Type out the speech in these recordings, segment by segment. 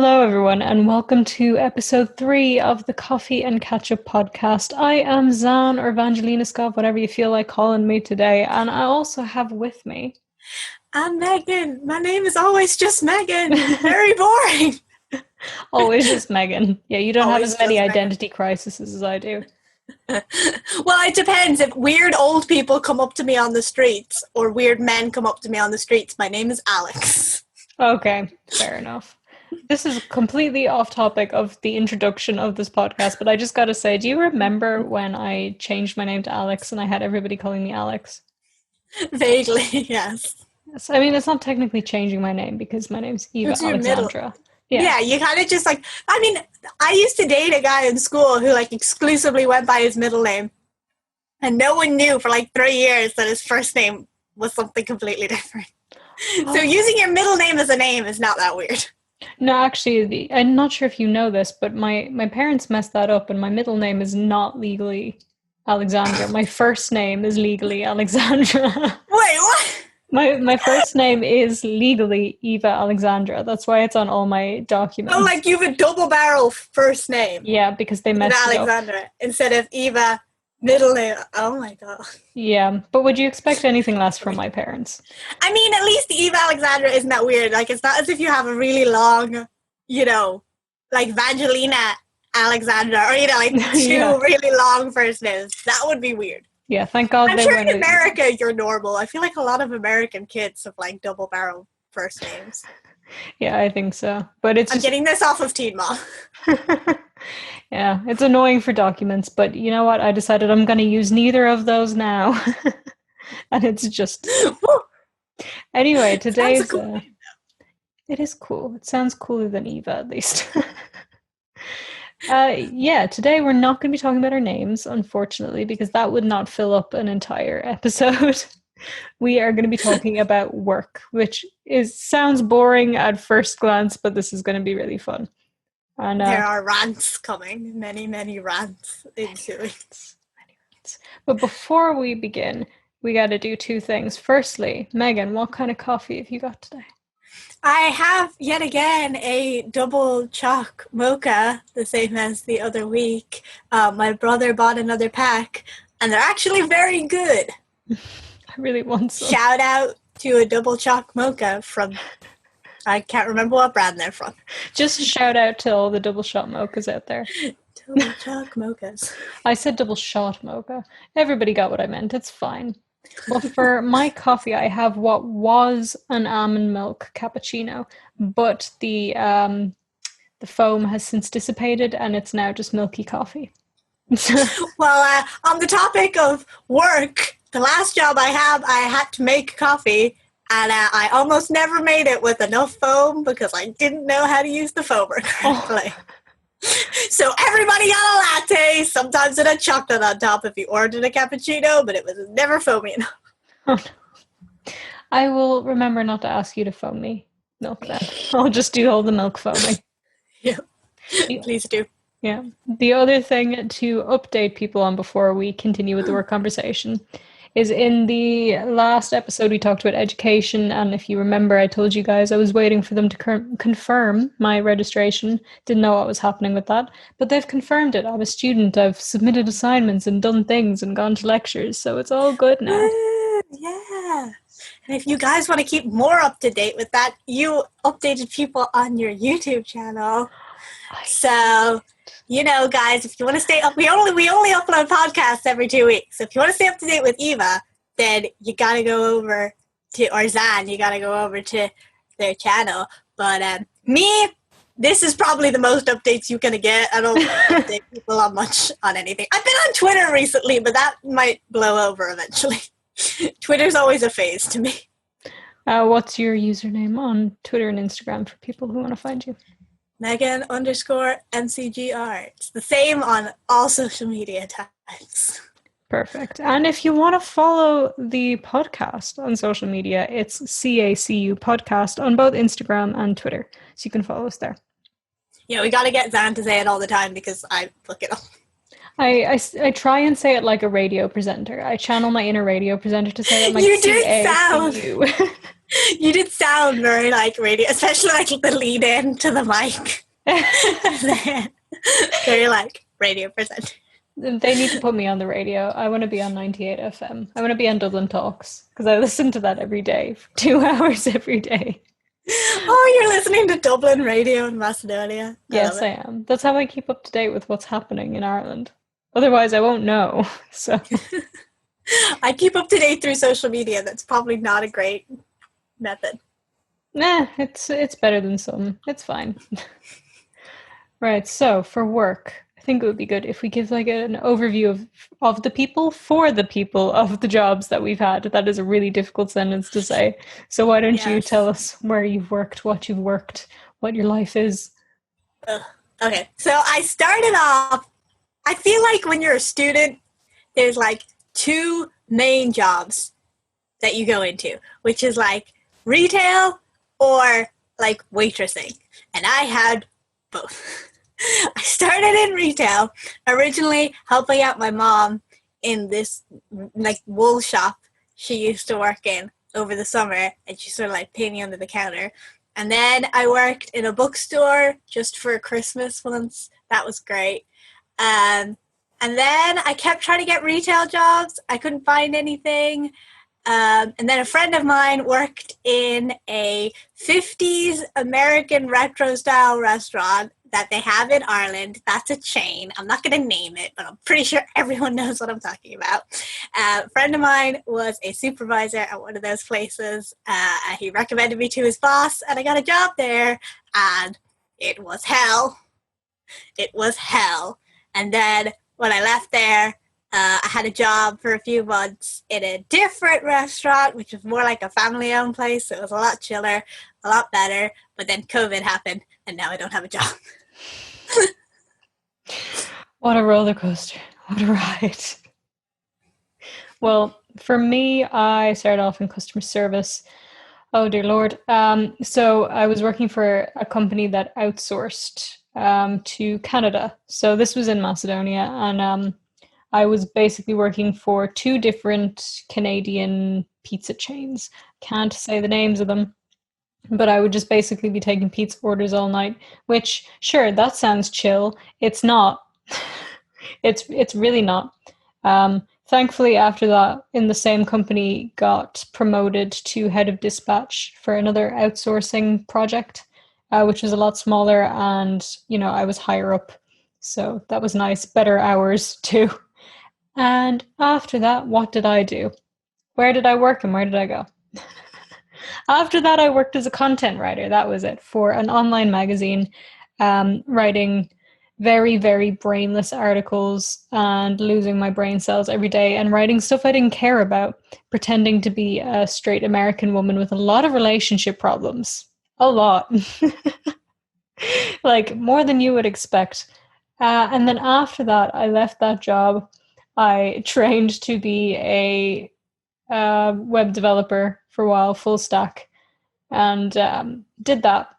Hello, everyone, and welcome to episode 3 of the Coffee and Ketchup podcast. I am Zan or Evangelina Scott, whatever you feel like calling me today, and I also have with me. I'm Megan. My name is always just Megan. Very boring. Always just Megan. Yeah, you don't have Always as many just identity crises as I do. Well, it depends. If weird old people come up to me on the streets or weird men come up to me on the streets, my name is Alex. Okay, fair enough. This is completely off topic of the introduction of this podcast, but I just gotta say, do you remember when I changed my name to Alex and I had everybody calling me Alex? Vaguely, yes. Yes, I mean, it's not technically changing my name because my name's Eva What's your Alexandra. Yeah, you kind of just I used to date a guy in school who exclusively went by his middle name. And no one knew for 3 years that his first name was something completely different. Oh. So using your middle name as a name is not that weird. No, actually, I'm not sure if you know this, but my parents messed that up, and my middle name is not legally Alexandra. My first name is legally Alexandra. Wait, what? My first name is legally Eva Alexandra. That's why it's on all my documents. Oh, you have a double barrel first name. Yeah, because they messed it up. Alexandra instead of Eva middle name. Oh my god. Yeah, but would you expect anything less from my parents? I mean, at least Eva Alexandra isn't that weird. It's not as if you have a really long, Vangelina Alexandra, or two Yeah. really long first names. That would be weird. Yeah, thank God. I'm sure in America you're normal. I feel like a lot of American kids have double barrel first names. Yeah, I think so. But I'm getting this off of Teen Mom. Yeah, it's annoying for documents, but you know what? I decided I'm going to use neither of those now. And it's just... Anyway, today's... Cool. It is cool. It sounds cooler than Eva, at least. Today we're not going to be talking about our names, unfortunately, because that would not fill up an entire episode. We are going to be talking about work, which sounds boring at first glance, but this is going to be really fun. And there are rants coming, many, many rants ensuing. But before we begin, we got to do two things. Firstly, Megan, what kind of coffee have you got today? I have, yet again, a double choc mocha, the same as the other week. My brother bought another pack, and they're actually very good. I really want some. Shout out to a double choc mocha from... I can't remember what brand they're from. Just a shout out to all the double shot mochas out there. Double choc mochas. I said double shot mocha. Everybody got what I meant. It's fine. Well, for my coffee, I have what was an almond milk cappuccino, but the foam has since dissipated and it's now just milky coffee. Well, on the topic of work, the last job I had to make coffee. And I almost never made it with enough foam because I didn't know how to use the foamer correctly. So everybody got a latte. Sometimes it had chocolate on top if you ordered a cappuccino, but it was never foamy enough. Oh, no. I will remember not to ask you to foam me milk then. I'll just do all the milk foaming. Yeah, please do. Yeah. The other thing to update people on before we continue with the work conversation is in the last episode we talked about education, and if you remember, I told you guys I was waiting for them to confirm my registration. Didn't know what was happening with that, but they've confirmed it. I'm a student. I've submitted assignments and done things and gone to lectures, so it's all good now. Yeah. And if you guys want to keep more up to date with that, you updated people on your YouTube channel. So... guys, if you want to stay up, we only upload podcasts every 2 weeks. If you want to stay up to date with Eva, then you got to go over to, or Zan, you got to go over to their channel. But this is probably the most updates you're going to get. I don't update people on much on anything. I've been on Twitter recently, but that might blow over eventually. Twitter's always a phase to me. What's your username on Twitter and Instagram for people who want to find you? Megan_MCGR. It's the same on all social media types. Perfect. And if you want to follow the podcast on social media, it's CACU Podcast on both Instagram and Twitter. So you can follow us there. Yeah, we got to get Zan to say it all the time because I look it up. I try and say it like a radio presenter. I channel my inner radio presenter to say it. I'm like, you do sound... You did sound very like radio, especially like the lead in to the mic. Very like radio presenter. They need to put me on the radio. I want to be on 98 FM. I want to be on Dublin Talks because I listen to that every day for 2 hours every day. Oh, you're listening to Dublin radio in Macedonia? Yes, I am. That's how I keep up to date with what's happening in Ireland. Otherwise, I won't know. So I keep up to date through social media. That's probably not a great method. Nah, it's better than some. It's fine. Right, so for work, I think it would be good if we give like an overview of the people for the people of the jobs that we've had. That is a really difficult sentence to say. So why don't you tell us where you've worked, what you've worked, what your life is? Okay, so I started off, I feel like when you're a student, there's like 2 main jobs that you go into, which is like retail or like waitressing. And I had both. I started in retail, originally helping out my mom in this like wool shop she used to work in over the summer, and she sort of like paid me under the counter. And then I worked in a bookstore just for Christmas once. That was great. And then I kept trying to get retail jobs. I couldn't find anything. And then a friend of mine worked in a 50s American retro style restaurant that they have in Ireland. That's a chain. I'm not going to name it, but I'm pretty sure everyone knows what I'm talking about. A friend of mine was a supervisor at one of those places. He recommended me to his boss, and I got a job there, and it was hell. It was hell. And then when I left there, I had a job for a few months in a different restaurant, which was more like a family-owned place. So it was a lot chiller, a lot better. But then COVID happened, and now I don't have a job. What a roller coaster. What a ride. Well, for me, I started off in customer service. Oh, dear Lord. So I was working for a company that outsourced to Canada. So this was in Macedonia, and I was basically working for 2 different Canadian pizza chains. Can't say the names of them, but I would just basically be taking pizza orders all night, which, sure, that sounds chill. It's not. It's really not. Thankfully, after that, in the same company, got promoted to head of dispatch for another outsourcing project, which was a lot smaller, and, I was higher up. So that was nice. Better hours, too. And after that, what did I do? Where did I work and where did I go? After that, I worked as a content writer. That was it, for an online magazine, writing very, very brainless articles and losing my brain cells every day and writing stuff I didn't care about, pretending to be a straight American woman with a lot of relationship problems. A lot. Like, more than you would expect. And then after that, I left that job. I trained to be a web developer for a while, full stack, and did that.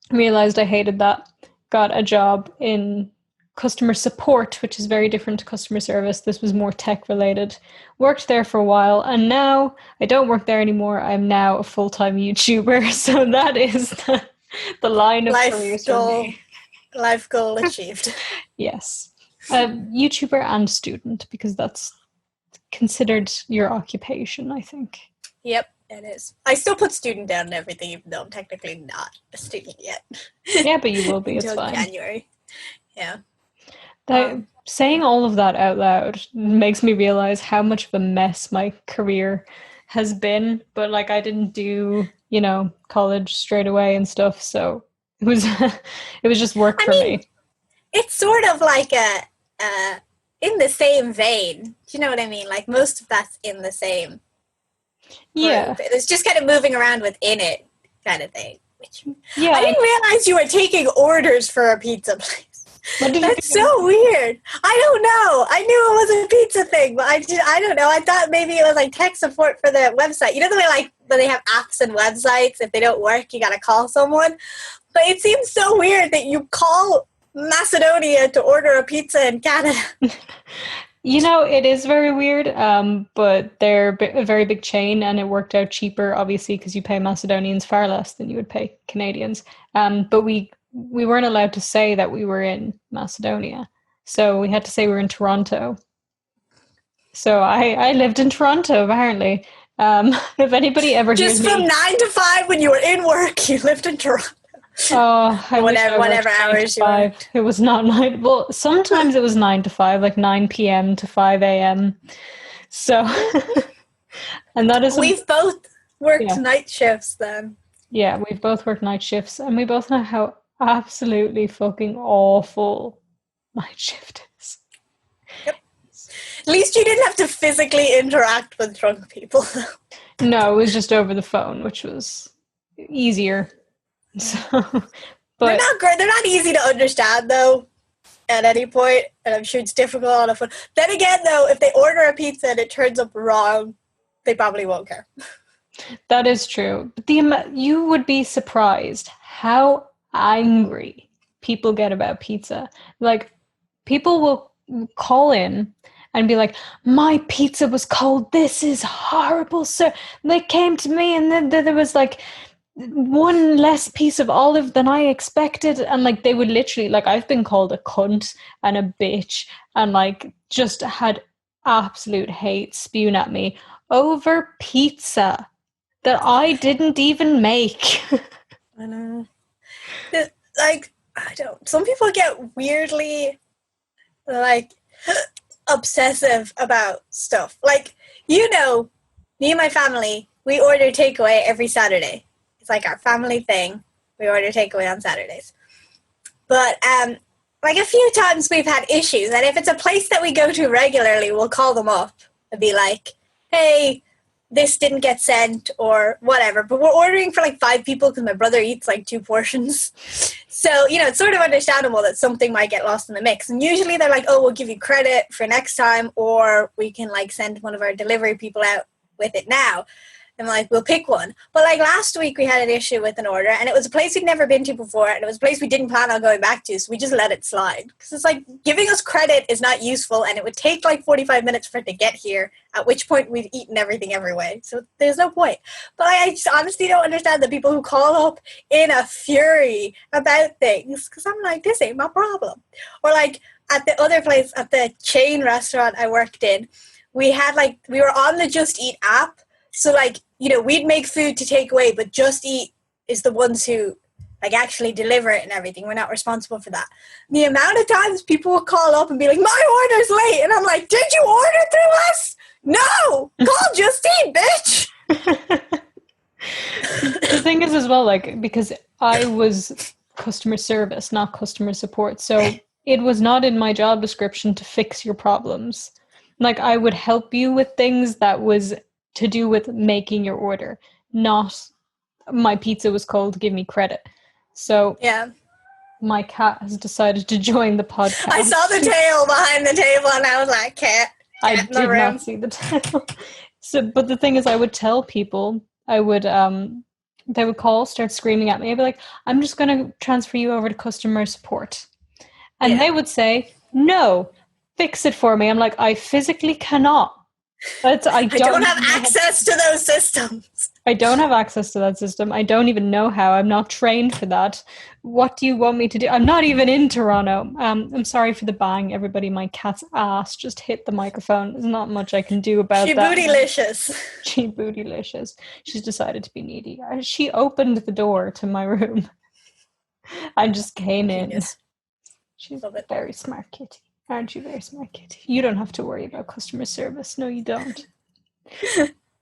Realized I hated that. Got a job in customer support, which is very different to customer service. This was more tech related. Worked there for a while, and now I don't work there anymore. I'm now a full-time YouTuber. So that is the line of careers for me. Life goal achieved. Yes. YouTuber and student, because that's considered your occupation, I think. Yep, it is. I still put student down and everything, even though I'm technically not a student yet. Yeah, but you will be. It's fine. January. Yeah. Saying all of that out loud makes me realize how much of a mess my career has been. But like, I didn't do, college straight away and stuff, so it was just work for me. It's sort of like in the same vein. Do you know what I mean? Like, most of that's in the same. Yeah. Group. It's just kind of moving around within it, kind of thing. Yeah. I didn't realize you were taking orders for a pizza place. That's so weird. I don't know. I knew it was a pizza thing, but I don't know. I thought maybe it was like tech support for the website. You know the way like when they have apps and websites, if they don't work, you got to call someone. But it seems so weird that you call Macedonia to order a pizza in Canada. You know, it is very weird, but they're a very big chain, and it worked out cheaper, obviously, because you pay Macedonians far less than you would pay Canadians. But we weren't allowed to say that we were in Macedonia, so we had to say we were in Toronto. So I lived in Toronto, apparently. If anybody ever hears Just from me, 9 to 5 when you were in work, you lived in Toronto. oh, I wish I worked Whatever 9 to hours you 5. worked. It was not 9. Well, sometimes it was 9 to 5, like 9 p.m. to 5 a.m. So, and that is some, We've both worked yeah, night shifts then. yeah, we've both worked night shifts, and we both know how absolutely fucking awful night shift is. Yep. At least you didn't have to physically interact with drunk people. No, it was just over the phone, which was easier. So, They're but not great. They're not easy to understand though. At any point, and I'm sure it's difficult on a phone. Then again, though, if they order a pizza and it turns up wrong, they probably won't care. that is true. But you would be surprised how angry people get about pizza. Like, people will call in and be like, "My pizza was cold. This is horrible, sir." And they came to me, and then there was like one less piece of olive than I expected. And like, they would literally, like, I've been called a cunt and a bitch, and like, just had absolute hate spewed at me over pizza that I didn't even make. I know. Like, I don't. Some people get weirdly, like, obsessive about stuff. Like, me and my family, we order takeaway every Saturday. It's like our family thing. We order takeaway on Saturdays. But like a few times we've had issues, and if it's a place that we go to regularly, we'll call them up and be like, "Hey, this didn't get sent," or whatever. But we're ordering for like 5 people because my brother eats like 2 portions. So, it's sort of understandable that something might get lost in the mix. And usually they're like, "Oh, we'll give you credit for next time," or we can like send one of our delivery people out with it now. And like, we'll pick one. But like last week we had an issue with an order, and it was a place we'd never been to before, and it was a place we didn't plan on going back to, so we just let it slide. Because it's like, giving us credit is not useful, and it would take like 45 minutes for it to get here, at which point we've eaten everything everywhere. So there's no point. But I just honestly don't understand the people who call up in a fury about things, because I'm like, this ain't my problem. Or like, at the other place, at the chain restaurant I worked in, we were on the Just Eat app. So like, we'd make food to take away, but Just Eat is the ones who like actually deliver it and everything. We're not responsible for that. The amount of times people will call up and be like, "My order's late," and I'm like, "Did you order through us? No, call Just Eat, bitch." The thing is as well, like, because I was customer service, not customer support, so it was not in my job description to fix your problems. Like, I would help you with things that was to do with making your order, not my pizza was cold, give me credit. So Yeah. my cat has decided to join the podcast. I saw the tail behind the table and I was like, cat I in the did room. not see the tail. So, but the thing is, I would tell people, they would call, start screaming at me. I'd be like, "I'm just going to transfer you over to customer support." And Yeah. they would say, "No, fix it for me." I'm like, "I physically cannot. I don't have access to those systems. I don't have access to that system. I don't even know how. I'm not trained for that. What do you want me to do? I'm not even in Toronto. I'm sorry for the bang, everybody. My cat's ass just hit the microphone. There's not much I can do about that. She bootylicious. She bootylicious. She's decided to be needy. She opened the door to my room. I just came Genius. in. She's a very smart kitty. Aren't you very smart kitty? You don't have to worry about customer service. No, you don't.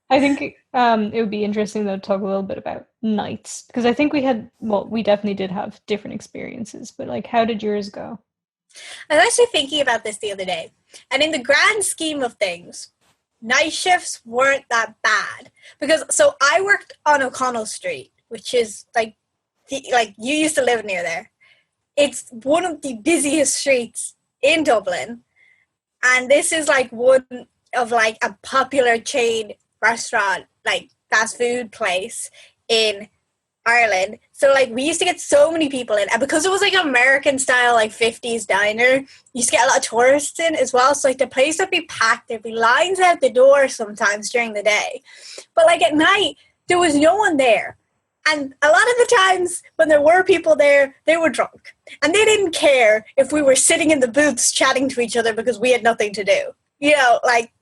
I think it would be interesting though to talk a little bit about nights, because I think we definitely did have different experiences, but like, how did yours go? I was actually thinking about this the other day, and in the grand scheme of things, night shifts weren't that bad, because so I worked on O'Connell Street, which is like you used to live near there. It's one of the busiest streets in Dublin, and this is like one of like a popular chain restaurant, like fast food place in Ireland. So like we used to get so many people in, and because it was like an American style like 50s diner, you used to get a lot of tourists in as well. So like the place would be packed. There'd be lines out the door sometimes during the day, but like at night there was no one there. And a lot of the times when there were people there, they were drunk. And they didn't care if we were sitting in the booths chatting to each other because we had nothing to do. You know, like,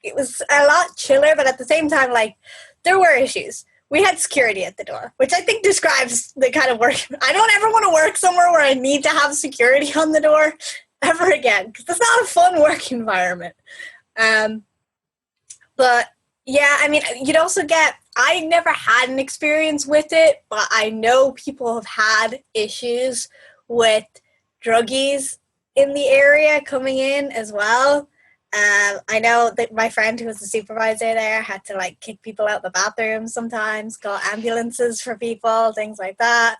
it was a lot chiller, but at the same time, like, there were issues. We had security at the door, which I think describes the kind of work. I don't ever want to work somewhere where I need to have security on the door ever again, because it's not a fun work environment. But yeah, I mean, you'd also get, I never had an experience with it, but I know people have had issues with druggies in the area coming in as well. I know that my friend who was the supervisor there had to like kick people out the bathroom sometimes, call ambulances for people, things like that.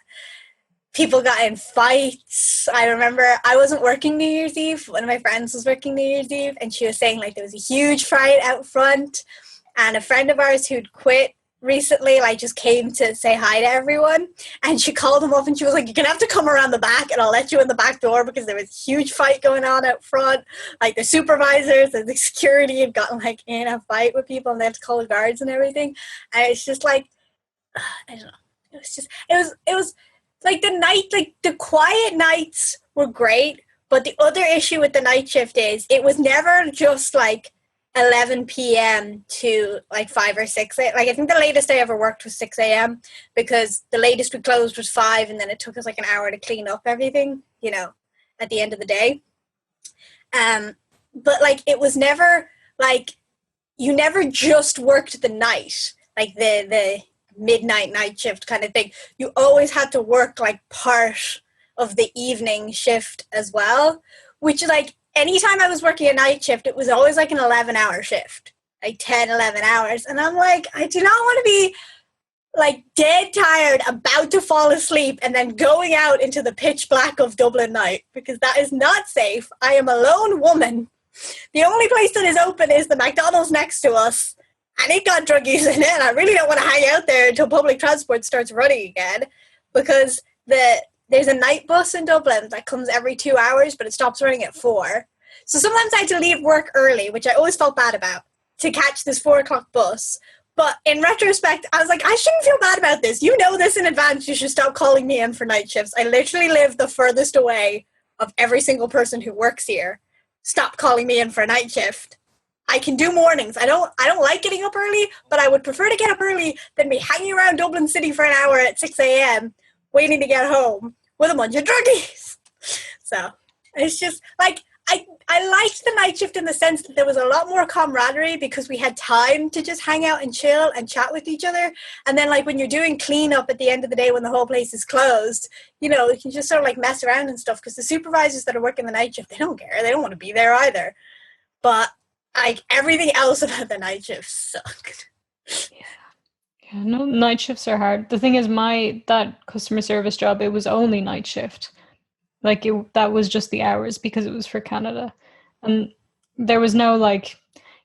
People got in fights. I remember I wasn't working New Year's Eve. One of my friends was working New Year's Eve, and she was saying like there was a huge fight out front, and a friend of ours who'd quit recently like just came to say hi to everyone, and she called him up and she was like, you're gonna have to come around the back and I'll let you in the back door, because there was a huge fight going on out front. Like the supervisors and the security had gotten like in a fight with people, and they had to call the guards and everything. And it's just like, I don't know, it was like the night, like the quiet nights were great, but the other issue with the night shift is it was never just like 11 p.m. to like 5 or 6. Like I think the latest I ever worked was 6 a.m. because the latest we closed was 5, and then it took us like an hour to clean up everything, you know, at the end of the day. But like it was never like, you never just worked the night, like the midnight night shift kind of thing. You always had to work like part of the evening shift as well, which like, anytime I was working a night shift, it was always like an 11-hour shift, like 10, 11 hours. And I'm like, I do not want to be like dead tired, about to fall asleep, and then going out into the pitch black of Dublin night, because that is not safe. I am a lone woman. The only place that is open is the McDonald's next to us, and it got druggies in it, and I really don't want to hang out there until public transport starts running again, because there's a night bus in Dublin that comes every 2 hours, but it stops running at 4. So sometimes I had to leave work early, which I always felt bad about, to catch this 4 o'clock bus. But in retrospect, I was like, I shouldn't feel bad about this. You know this in advance. You should stop calling me in for night shifts. I literally live the furthest away of every single person who works here. Stop calling me in for a night shift. I can do mornings. I don't like getting up early, but I would prefer to get up early than be hanging around Dublin City for an hour at 6 a.m. waiting to get home with a bunch of druggies. So it's just like, I liked the night shift in the sense that there was a lot more camaraderie because we had time to just hang out and chill and chat with each other. And then like when you're doing cleanup at the end of the day when the whole place is closed, you know, you can just sort of like mess around and stuff, because the supervisors that are working the night shift, they don't care. They don't want to be there either. But like everything else about the night shift sucked. Yeah, no, night shifts are hard. The thing is, that customer service job, it was only night shift. Like that was just the hours because it was for Canada, and there was no like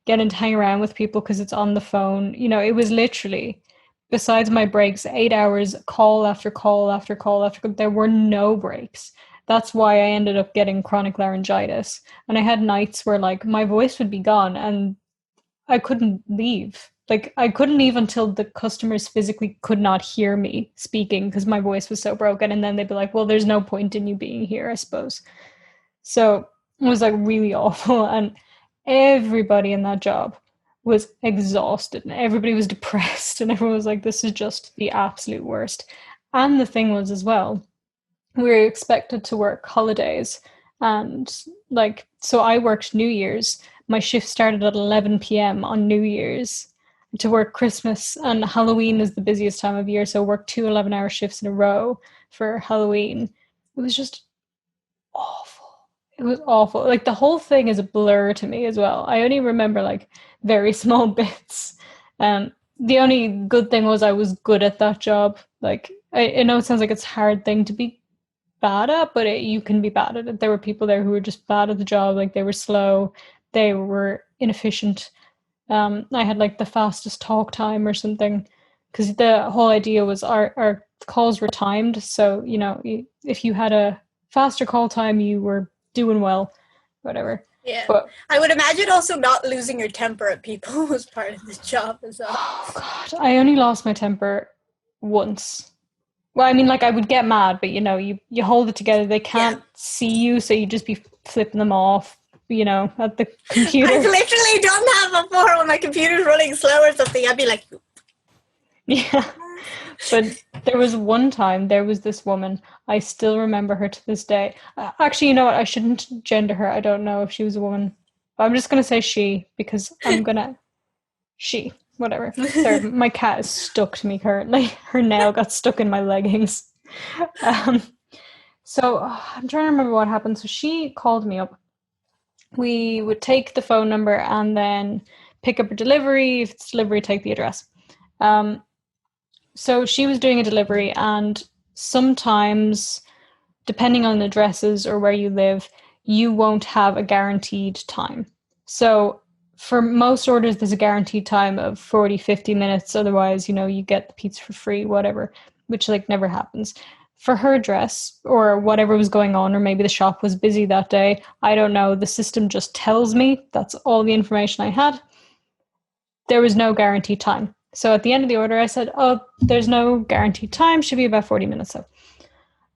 getting to hang around with people because it's on the phone. You know, it was literally, besides my breaks, 8 hours, call after call after call after call. There were no breaks. That's why I ended up getting chronic laryngitis, and I had nights where like my voice would be gone and I couldn't leave. Like I couldn't leave until the customers physically could not hear me speaking because my voice was so broken. And then they'd be like, well, there's no point in you being here, I suppose. So it was like really awful. And everybody in that job was exhausted and everybody was depressed. And everyone was like, this is just the absolute worst. And the thing was as well, we were expected to work holidays. And like, so I worked New Year's. My shift started at 11 p.m. on New Year's. To work Christmas, and Halloween is the busiest time of year, so work 2 11-hour shifts in a row for Halloween. It was just awful. It was awful. Like the whole thing is a blur to me as well. I only remember like very small bits. The only good thing was I was good at that job. Like I know it sounds like it's a hard thing to be bad at, but you can be bad at it. There were people there who were just bad at the job. Like they were slow, they were inefficient. I had like the fastest talk time or something, because the whole idea was our calls were timed. So, if you had a faster call time, you were doing well, whatever. Yeah. But I would imagine also not losing your temper at people was part of the job as well. oh God, I only lost my temper once. Well, I mean, like I would get mad, but you hold it together. They can't see you, so you just be flipping them off, at the computer. I've literally done that before when my computer's running slow or something. I'd be like, yeah. But there was one time, there was this woman, I still remember her to this day. Actually, you know what? I shouldn't gender her. I don't know if she was a woman. But I'm just going to say she, because she, whatever. Sorry, my cat is stuck to me currently. Her nail got stuck in my leggings. So I'm trying to remember what happened. So she called me up. We would take the phone number and then pick up a delivery. If it's delivery, take the address. So she was doing a delivery, and sometimes, depending on addresses or where you live, you won't have a guaranteed time. So for most orders, there's a guaranteed time of 40, 50 minutes. Otherwise, you get the pizza for free, whatever, which like never happens. For her address or whatever was going on, or maybe the shop was busy that day, I don't know. The system just tells me. That's all the information I had. There was no guaranteed time. So at the end of the order, I said, oh, there's no guaranteed time. Should be about 40 minutes. So.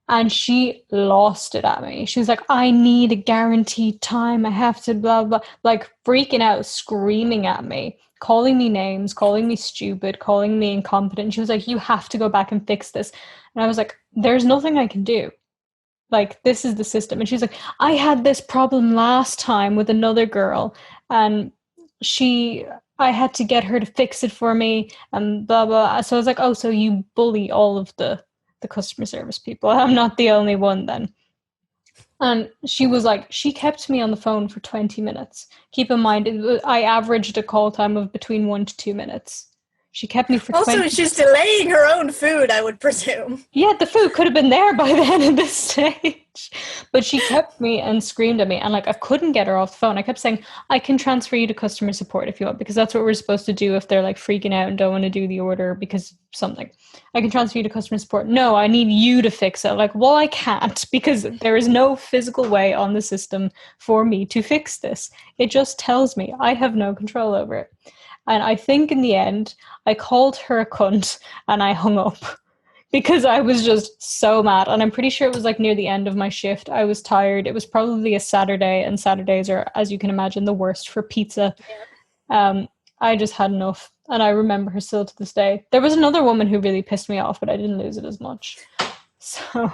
And she lost it at me. She was like, I need a guaranteed time. I have to blah, blah, like freaking out, screaming at me, calling me names, calling me stupid, calling me incompetent. She was like, you have to go back and fix this. And I was like, there's nothing I can do. Like, this is the system. And she's like, I had this problem last time with another girl, and I had to get her to fix it for me, and blah, blah. So I was like, oh, so you bully all of the customer service people. I'm not the only one then. And she was like, she kept me on the phone for 20 minutes. Keep in mind, I averaged a call time of between 1 to 2 minutes. She kept me for 20 Also, she's delaying her own food, I would presume. Yeah, the food could have been there by then at this stage. But she kept me and screamed at me. And like, I couldn't get her off the phone. I kept saying, I can transfer you to customer support if you want, because that's what we're supposed to do if they're like freaking out and don't want to do the order because something. I can transfer you to customer support. No, I need you to fix it. Like, well, I can't, because there is no physical way on the system for me to fix this. It just tells me I have no control over it. And I think in the end, I called her a cunt and I hung up because I was just so mad. And I'm pretty sure it was like near the end of my shift. I was tired. It was probably a Saturday, and Saturdays are, as you can imagine, the worst for pizza. Yeah. I just had enough. And I remember her still to this day. There was another woman who really pissed me off, but I didn't lose it as much. So...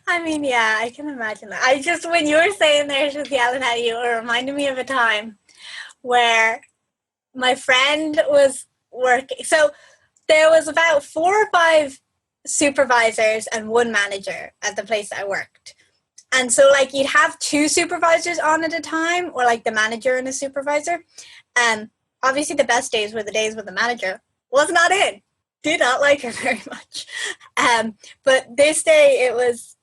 I mean, yeah, I can imagine that. When you were saying there, she was yelling at you, it reminded me of a time where my friend was working. So there was about 4 or 5 supervisors and 1 manager at the place I worked. And so like you'd have 2 supervisors on at a time, or like the manager and a supervisor. Obviously the best days were the days when the manager was not in. Did not like her very much. But this day it was,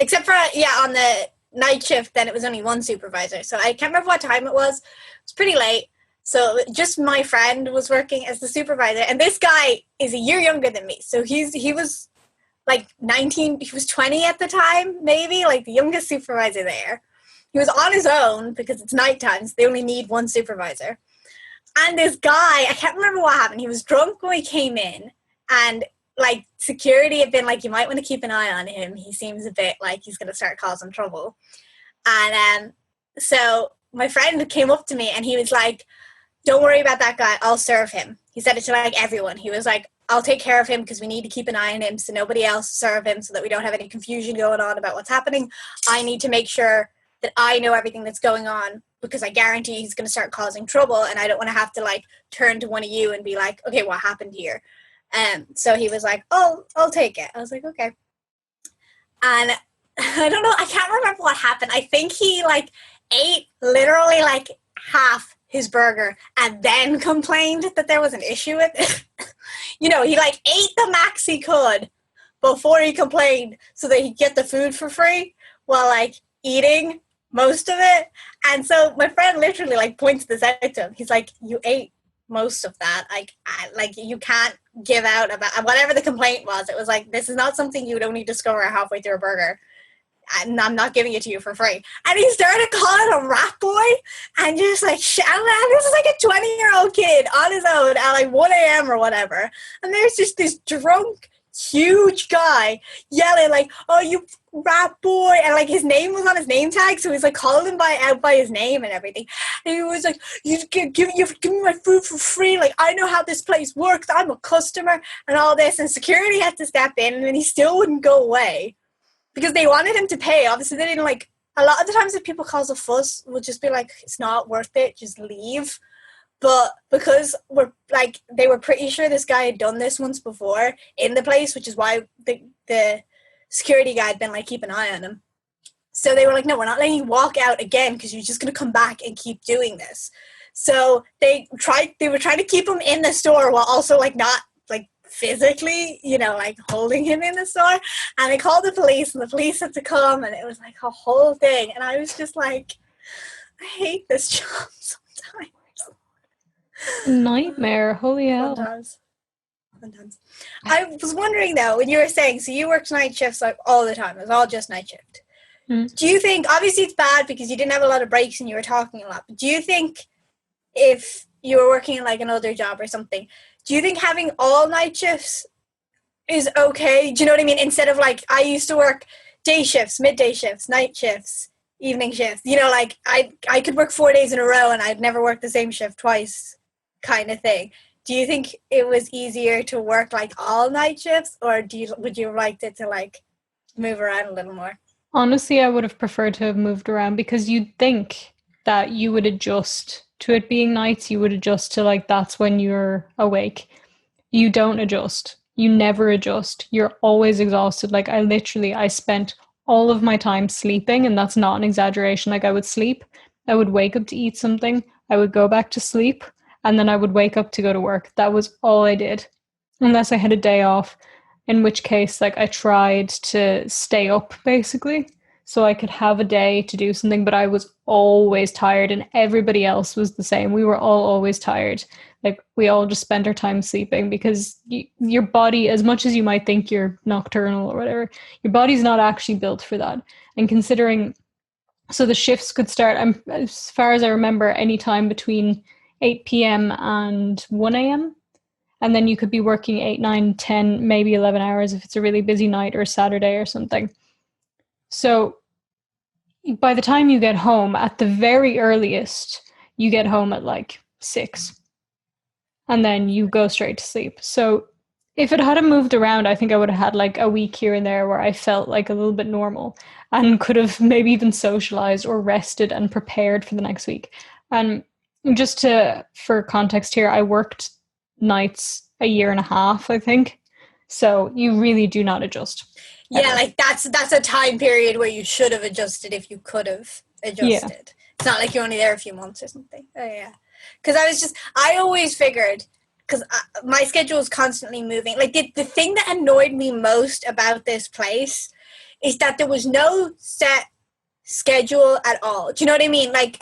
except for, on the night shift, then it was only 1 supervisor. So I can't remember what time it was. It was pretty late. So just my friend was working as the supervisor, and this guy is a year younger than me. So he was like 19, he was 20 at the time, maybe, like the youngest supervisor there. He was on his own because it's nighttime, so they only need 1 supervisor. And this guy, I can't remember what happened. He was drunk when he came in, and like security had been like, you might want to keep an eye on him. He seems a bit like he's going to start causing trouble. And so my friend came up to me and he was like, don't worry about that guy. I'll serve him. He said it to like everyone. He was like, I'll take care of him because we need to keep an eye on him so nobody else serve him, so that we don't have any confusion going on about what's happening. I need to make sure that I know everything that's going on, because I guarantee he's going to start causing trouble, and I don't want to have to like turn to one of you and be like, okay, what happened here? So he was like, oh, I'll take it. I was like, okay. And I don't know, I can't remember what happened. I think he like ate literally like half his burger and then complained that there was an issue with it. He like ate the max he could before he complained so that he'd get the food for free while like eating most of it. And so my friend literally like points this out to him. He's like, you ate most of that. Like you can't give out about whatever the complaint was. It was like, this is not something you would only discover halfway through a burger. And I'm not giving it to you for free. And he started calling him rat boy and just like shouting. This is like a 20-year-old kid on his own at like 1 a.m. or whatever. And there's just this drunk, huge guy yelling like, oh, you rat boy. And like his name was on his name tag. So he's like calling him out by his name and everything. And he was like, you've given me my food for free. Like, I know how this place works. I'm a customer and all this. And security had to step in, and then he still wouldn't go away. Because they wanted him to pay. Obviously, they didn't like... A lot of the times if people cause a fuss, we'll just be like, it's not worth it, just leave. But because they were pretty sure this guy had done this once before in the place, which is why the security guy had been like, keep an eye on him. So they were like, no, we're not letting you walk out again because you're just going to come back and keep doing this. So they were trying to keep him in the store while also like not like physically, like holding him in the store. And they called the police, and the police had to come, and it was like a whole thing. And I was just like, I hate this job sometimes. Nightmare, holy hell. Sometimes. I was wondering though, when you were saying, so you worked night shifts like all the time, it was all just night shift. Do you think, obviously it's bad because you didn't have a lot of breaks and you were talking a lot, but do you think if you were working in like another job or something, do you think having all night shifts is okay? Do you know what I mean? Instead of like, I used to work day shifts, midday shifts, night shifts, evening shifts. Like I could work 4 days in a row and I'd never work the same shift twice kind of thing. Do you think it was easier to work like all night shifts, or would you have liked it to like move around a little more? Honestly, I would have preferred to have moved around, because you'd think that you would adjust to it being nights. You would adjust to like, that's when you're awake. You don't adjust. You never adjust. You're always exhausted. Like I spent all of my time sleeping, and that's not an exaggeration. Like I would sleep, I would wake up to eat something, I would go back to sleep, and then I would wake up to go to work. That was all I did, unless I had a day off, in which case like I tried to stay up basically so I could have a day to do something. But I was always tired, and everybody else was the same. We were all always tired. Like we all just spent our time sleeping, because your body, as much as you might think you're nocturnal or whatever, your body's not actually built for that. And considering, so the shifts could start, as far as I remember, any time between 8 p.m. and 1 a.m. And then you could be working 8, 9, 10, maybe 11 hours if it's a really busy night or Saturday or something. So by the time you get home, at the very earliest, you get home at like 6. And then you go straight to sleep. So if it hadn't moved around, I think I would have had like a week here and there where I felt like a little bit normal and could have maybe even socialized or rested and prepared for the next week. And just for context here, I worked nights a year and a half, I think. So you really do not adjust. Yeah, ever. Like that's a time period where you should have adjusted if you could have adjusted. Yeah. It's not like you're only there a few months or something. Oh, yeah. Because I always figured, because my schedule is constantly moving. Like the thing that annoyed me most about this place is that there was no set schedule at all. Do you know what I mean? Like,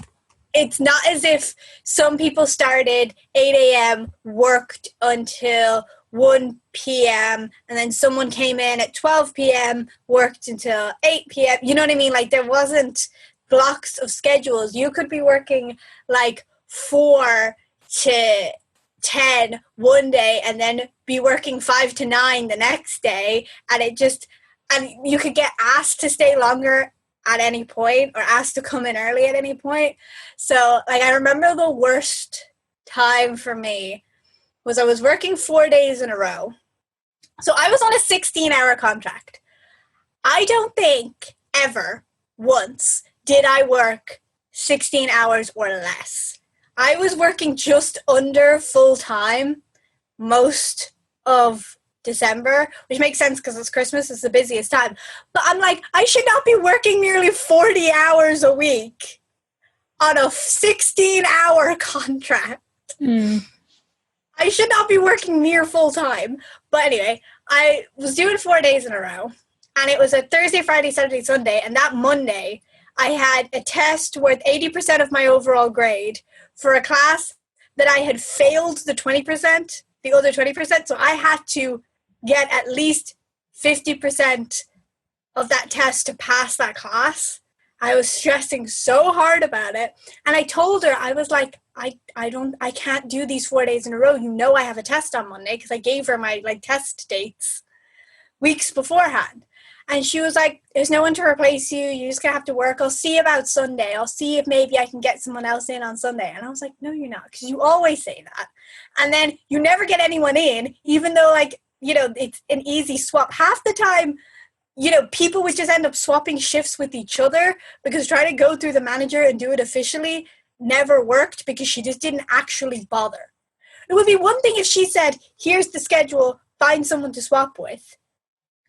it's not as if some people started 8 a.m., worked until 1 p.m., and then someone came in at 12 p.m., worked until 8 p.m. You know what I mean? Like, there wasn't blocks of schedules. You could be working like 4 to 10 one day and then be working 5 to 9 the next day, and you could get asked to stay longer at any point or asked to come in early at any point. So like I remember the worst time for me was I was working 4 days in a row. So I was on a 16-hour contract. I don't think ever once did I work 16 hours or less. I was working just under full time most of December, which makes sense because it's Christmas, it's the busiest time. But I'm like, I should not be working nearly 40 hours a week on a 16-hour contract. I should not be working near full time. But anyway, I was doing 4 days in a row, and it was a Thursday, Friday, Saturday, Sunday, and that Monday I had a test worth 80% of my overall grade for a class that I had failed the 20%, the other 20%. So I had to get at least 50% of that test to pass that class. I was stressing so hard about it. And I told her, I was like, I can't do these 4 days in a row. You know, I have a test on Monday, because I gave her my like test dates weeks beforehand. And she was like, there's no one to replace you. You're just going to have to work. I'll see about Sunday. I'll see if maybe I can get someone else in on Sunday. And I was like, no, you're not, because you always say that. And then you never get anyone in, even though, like, you know, it's an easy swap. Half the time, you know, people would just end up swapping shifts with each other, because trying to go through the manager and do it officially never worked, because she just didn't actually bother. It would be one thing if she said, here's the schedule, find someone to swap with,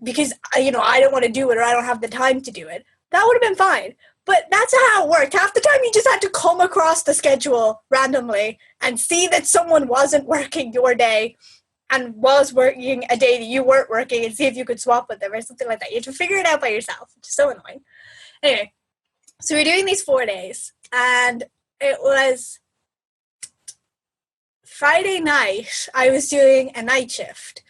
because, you know, I don't want to do it or I don't have the time to do it. That would have been fine. But that's not how it worked. Half the time you just had to come across the schedule randomly and see that someone wasn't working your day and was working a day that you weren't working, and see if you could swap with them or something like that. You had to figure it out by yourself, which is so annoying. Anyway, so we're doing these 4 days, and it was Friday night. I was doing a night shift,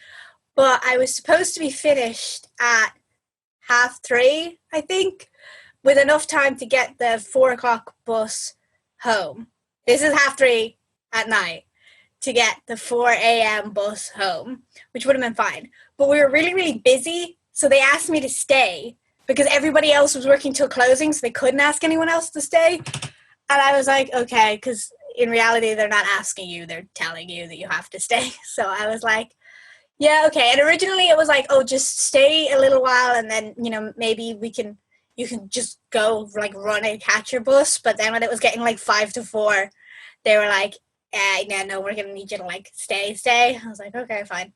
but I was supposed to be finished at 3:30, I think, with enough time to get the 4 o'clock bus home. This is 3:30 at night, to get the 4 a.m. bus home, which would have been fine. But we were really, really busy, so they asked me to stay, because everybody else was working till closing, so they couldn't ask anyone else to stay. And I was like, okay, because in reality, they're not asking you, they're telling you that you have to stay. So I was like, yeah, okay. And originally it was like, oh, just stay a little while, and then, you know, maybe you can just go, like, run and catch your bus. But then when it was getting like 5 to 4, they were like, no, we're going to need you to, like, stay. I was like, okay, fine.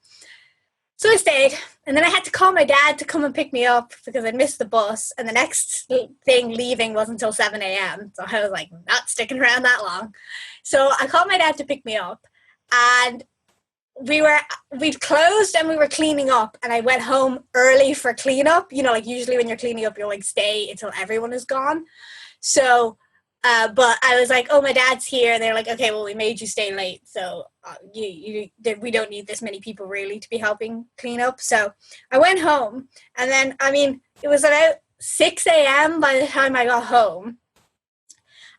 So I stayed, and then I had to call my dad to come and pick me up, because I'd missed the bus, and the next thing leaving wasn't until 7 a.m. So I was like, not sticking around that long. So I called my dad to pick me up, and we'd closed and we were cleaning up, and I went home early for cleanup. You know, like, usually when you're cleaning up, you're like, stay until everyone is gone. So, but I was like, oh, my dad's here. And they're like, okay, well, we made you stay late. So we don't need this many people really to be helping clean up. So I went home, and then, I mean, it was about 6 a.m. by the time I got home.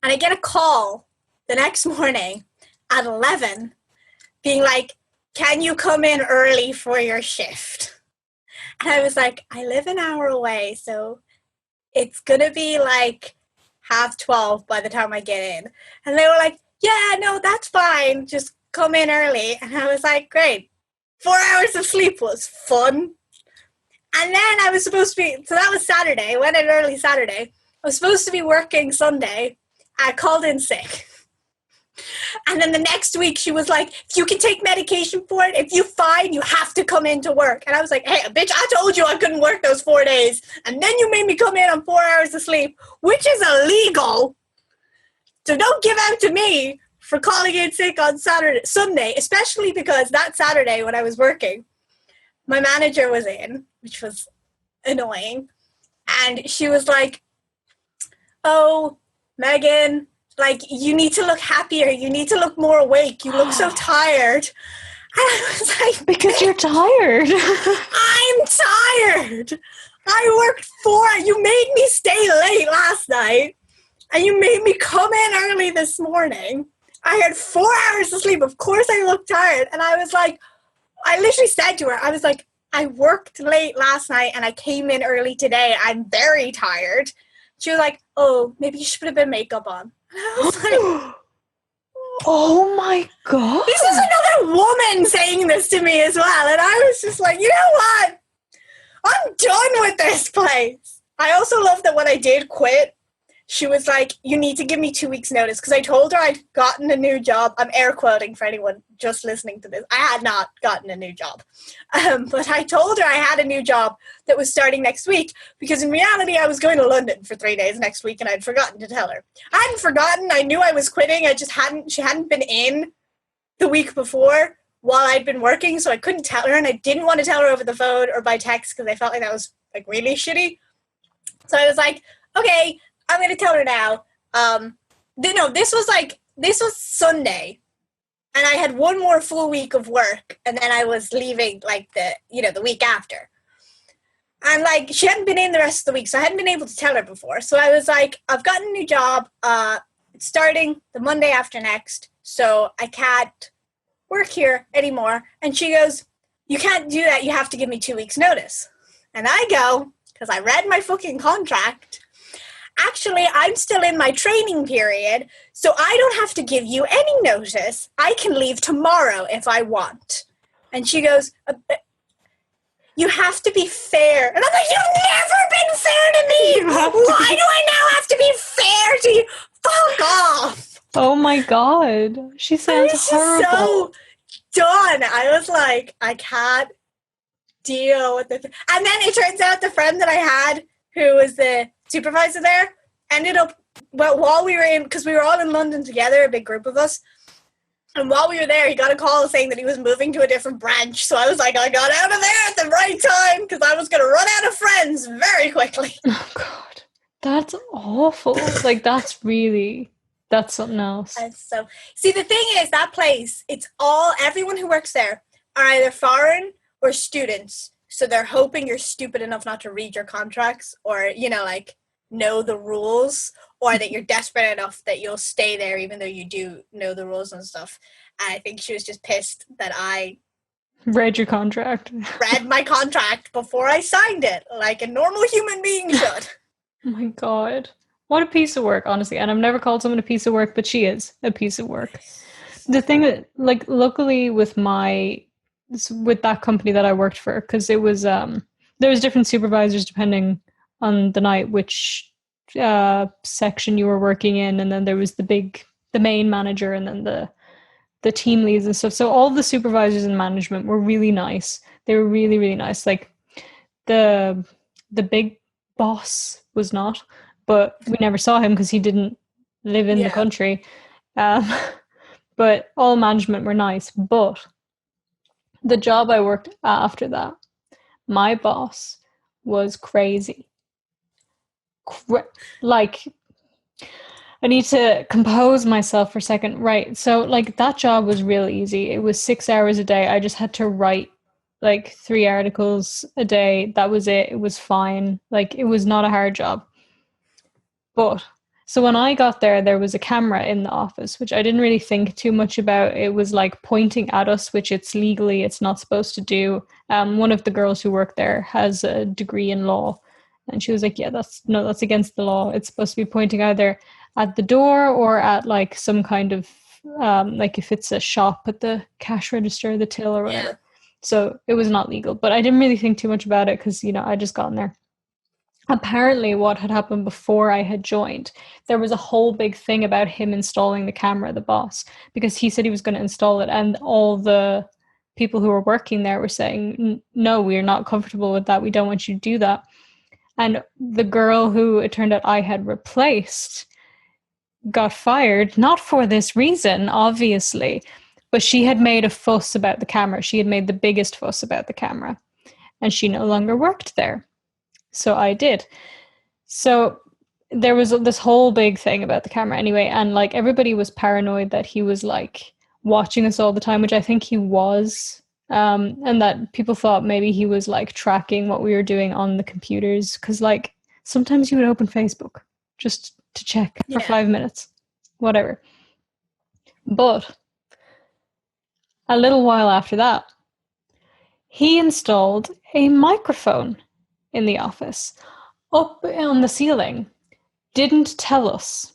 And I get a call the next morning at 11 being like, can you come in early for your shift? And I was like, I live an hour away, so it's going to be like 12:30 by the time I get in. And they were like, yeah, no, that's fine. Just come in early. And I was like, great. 4 hours of sleep was fun. And then I was supposed to be, so that was Saturday. I went in early Saturday. I was supposed to be working Sunday. I called in sick. And then the next week she was like, if you can take medication for it, if you're fine, you have to come into work. And I was like, hey, bitch, I told you I couldn't work those 4 days. And then you made me come in on 4 hours of sleep, which is illegal. So don't give out to me for calling in sick on Sunday, especially because that Saturday when I was working, my manager was in, which was annoying. And she was like, oh, Megan, like, you need to look happier. You need to look more awake. You look so tired. And I was like, because you're tired. I'm tired. I worked you made me stay late last night, and you made me come in early this morning. I had 4 hours of sleep. Of course I looked tired. And I was like, I literally said to her, I was like, I worked late last night and I came in early today. I'm very tired. She was like, oh, maybe you should put a bit of makeup on. And I was like, oh my God. This is another woman saying this to me as well. And I was just like, you know what? I'm done with this place. I also love that when I did quit, she was like, you need to give me 2 weeks notice. Because I told her I'd gotten a new job. I'm air quoting for anyone just listening to this. I had not gotten a new job. But I told her I had a new job that was starting next week. Because in reality, I was going to London for 3 days next week. And I'd forgotten to tell her. I hadn't forgotten. I knew I was quitting. She hadn't been in the week before while I'd been working. So I couldn't tell her. And I didn't want to tell her over the phone or by text. Because I felt like that was like really shitty. So I was like, okay, I'm going to tell her now. No, this was Sunday. And I had one more full week of work, and then I was leaving like the week after. And like she hadn't been in the rest of the week, so I hadn't been able to tell her before. So I was like, I've gotten a new job. It's starting the Monday after next, so I can't work here anymore. And she goes, you can't do that. You have to give me 2 weeks notice. And I go, because I read my fucking contract. Actually, I'm still in my training period, so I don't have to give you any notice. I can leave tomorrow if I want. And she goes, you have to be fair. And I'm like, you've never been fair to me. Why do I now have to be fair to you? Fuck off. Oh my God. She sounds horrible. So done. I was like, I can't deal with it. And then it turns out the friend that I had, who was the supervisor there, ended up, while we were in, because we were all in London together, a big group of us, and while we were there, he got a call saying that he was moving to a different branch. So I was like, I got out of there at the right time, because I was going to run out of friends very quickly. Oh God, that's awful. Like, that's something else. And so, see, the thing is, that place, everyone who works there are either foreign or students. So they're hoping you're stupid enough not to read your contracts or, know the rules, or that you're desperate enough that you'll stay there even though you do know the rules and stuff. And I think she was just pissed that I read your contract. Read my contract before I signed it, like a normal human being should. Oh my God. What a piece of work, honestly. And I've never called someone a piece of work, but she is a piece of work. The thing that, like, luckily with that company that I worked for, because it was, there was different supervisors depending on the night, which section you were working in. And then there was the main manager, and then the team leads and stuff. So all the supervisors and management were really nice. They were really, really nice. Like the big boss was not, but we never saw him because he didn't live in the country. But all management were nice. But the job I worked after that, my boss was crazy. Like, I need to compose myself for a second. Right. So, like, that job was real easy. It was 6 hours a day. I just had to write, like, 3 articles a day. That was it. It was fine. Like, it was not a hard job. But, so when I got there, there was a camera in the office, which I didn't really think too much about. It was, like, pointing at us, which it's not supposed to do. One of the girls who worked there has a degree in law. And she was like, yeah, that's against the law. It's supposed to be pointing either at the door or at, like, some kind of, like, if it's a shop, at the cash register, the till or whatever. Yeah. So it was not legal. But I didn't really think too much about it because, I just got in there. Apparently what had happened before I had joined, there was a whole big thing about him installing the camera, the boss, because he said he was going to install it. And all the people who were working there were saying, no, we're not comfortable with that. We don't want you to do that. And the girl who it turned out I had replaced got fired, not for this reason, obviously, but she had made a fuss about the camera. She had made the biggest fuss about the camera, and she no longer worked there. So I did. So there was this whole big thing about the camera anyway, and, like, everybody was paranoid that he was, like, watching us all the time, which I think he was. And that people thought maybe he was, like, tracking what we were doing on the computers. Because, like, sometimes you would open Facebook just to check for 5 minutes. Whatever. But a little while after that, he installed a microphone in the office up on the ceiling. Did not tell us.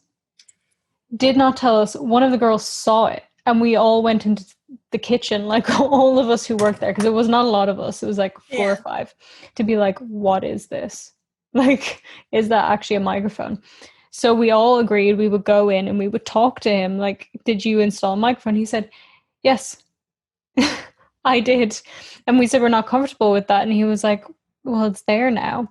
One of the girls saw it. And we all went into the kitchen, like, all of us who worked there, because it was not a lot of us. It was like 4 or 5, to be like, what is this? Like, is that actually a microphone? So we all agreed we would go in and we would talk to him. Like, did you install a microphone? He said, yes, I did. And we said, we're not comfortable with that. And he was like, well, it's there now.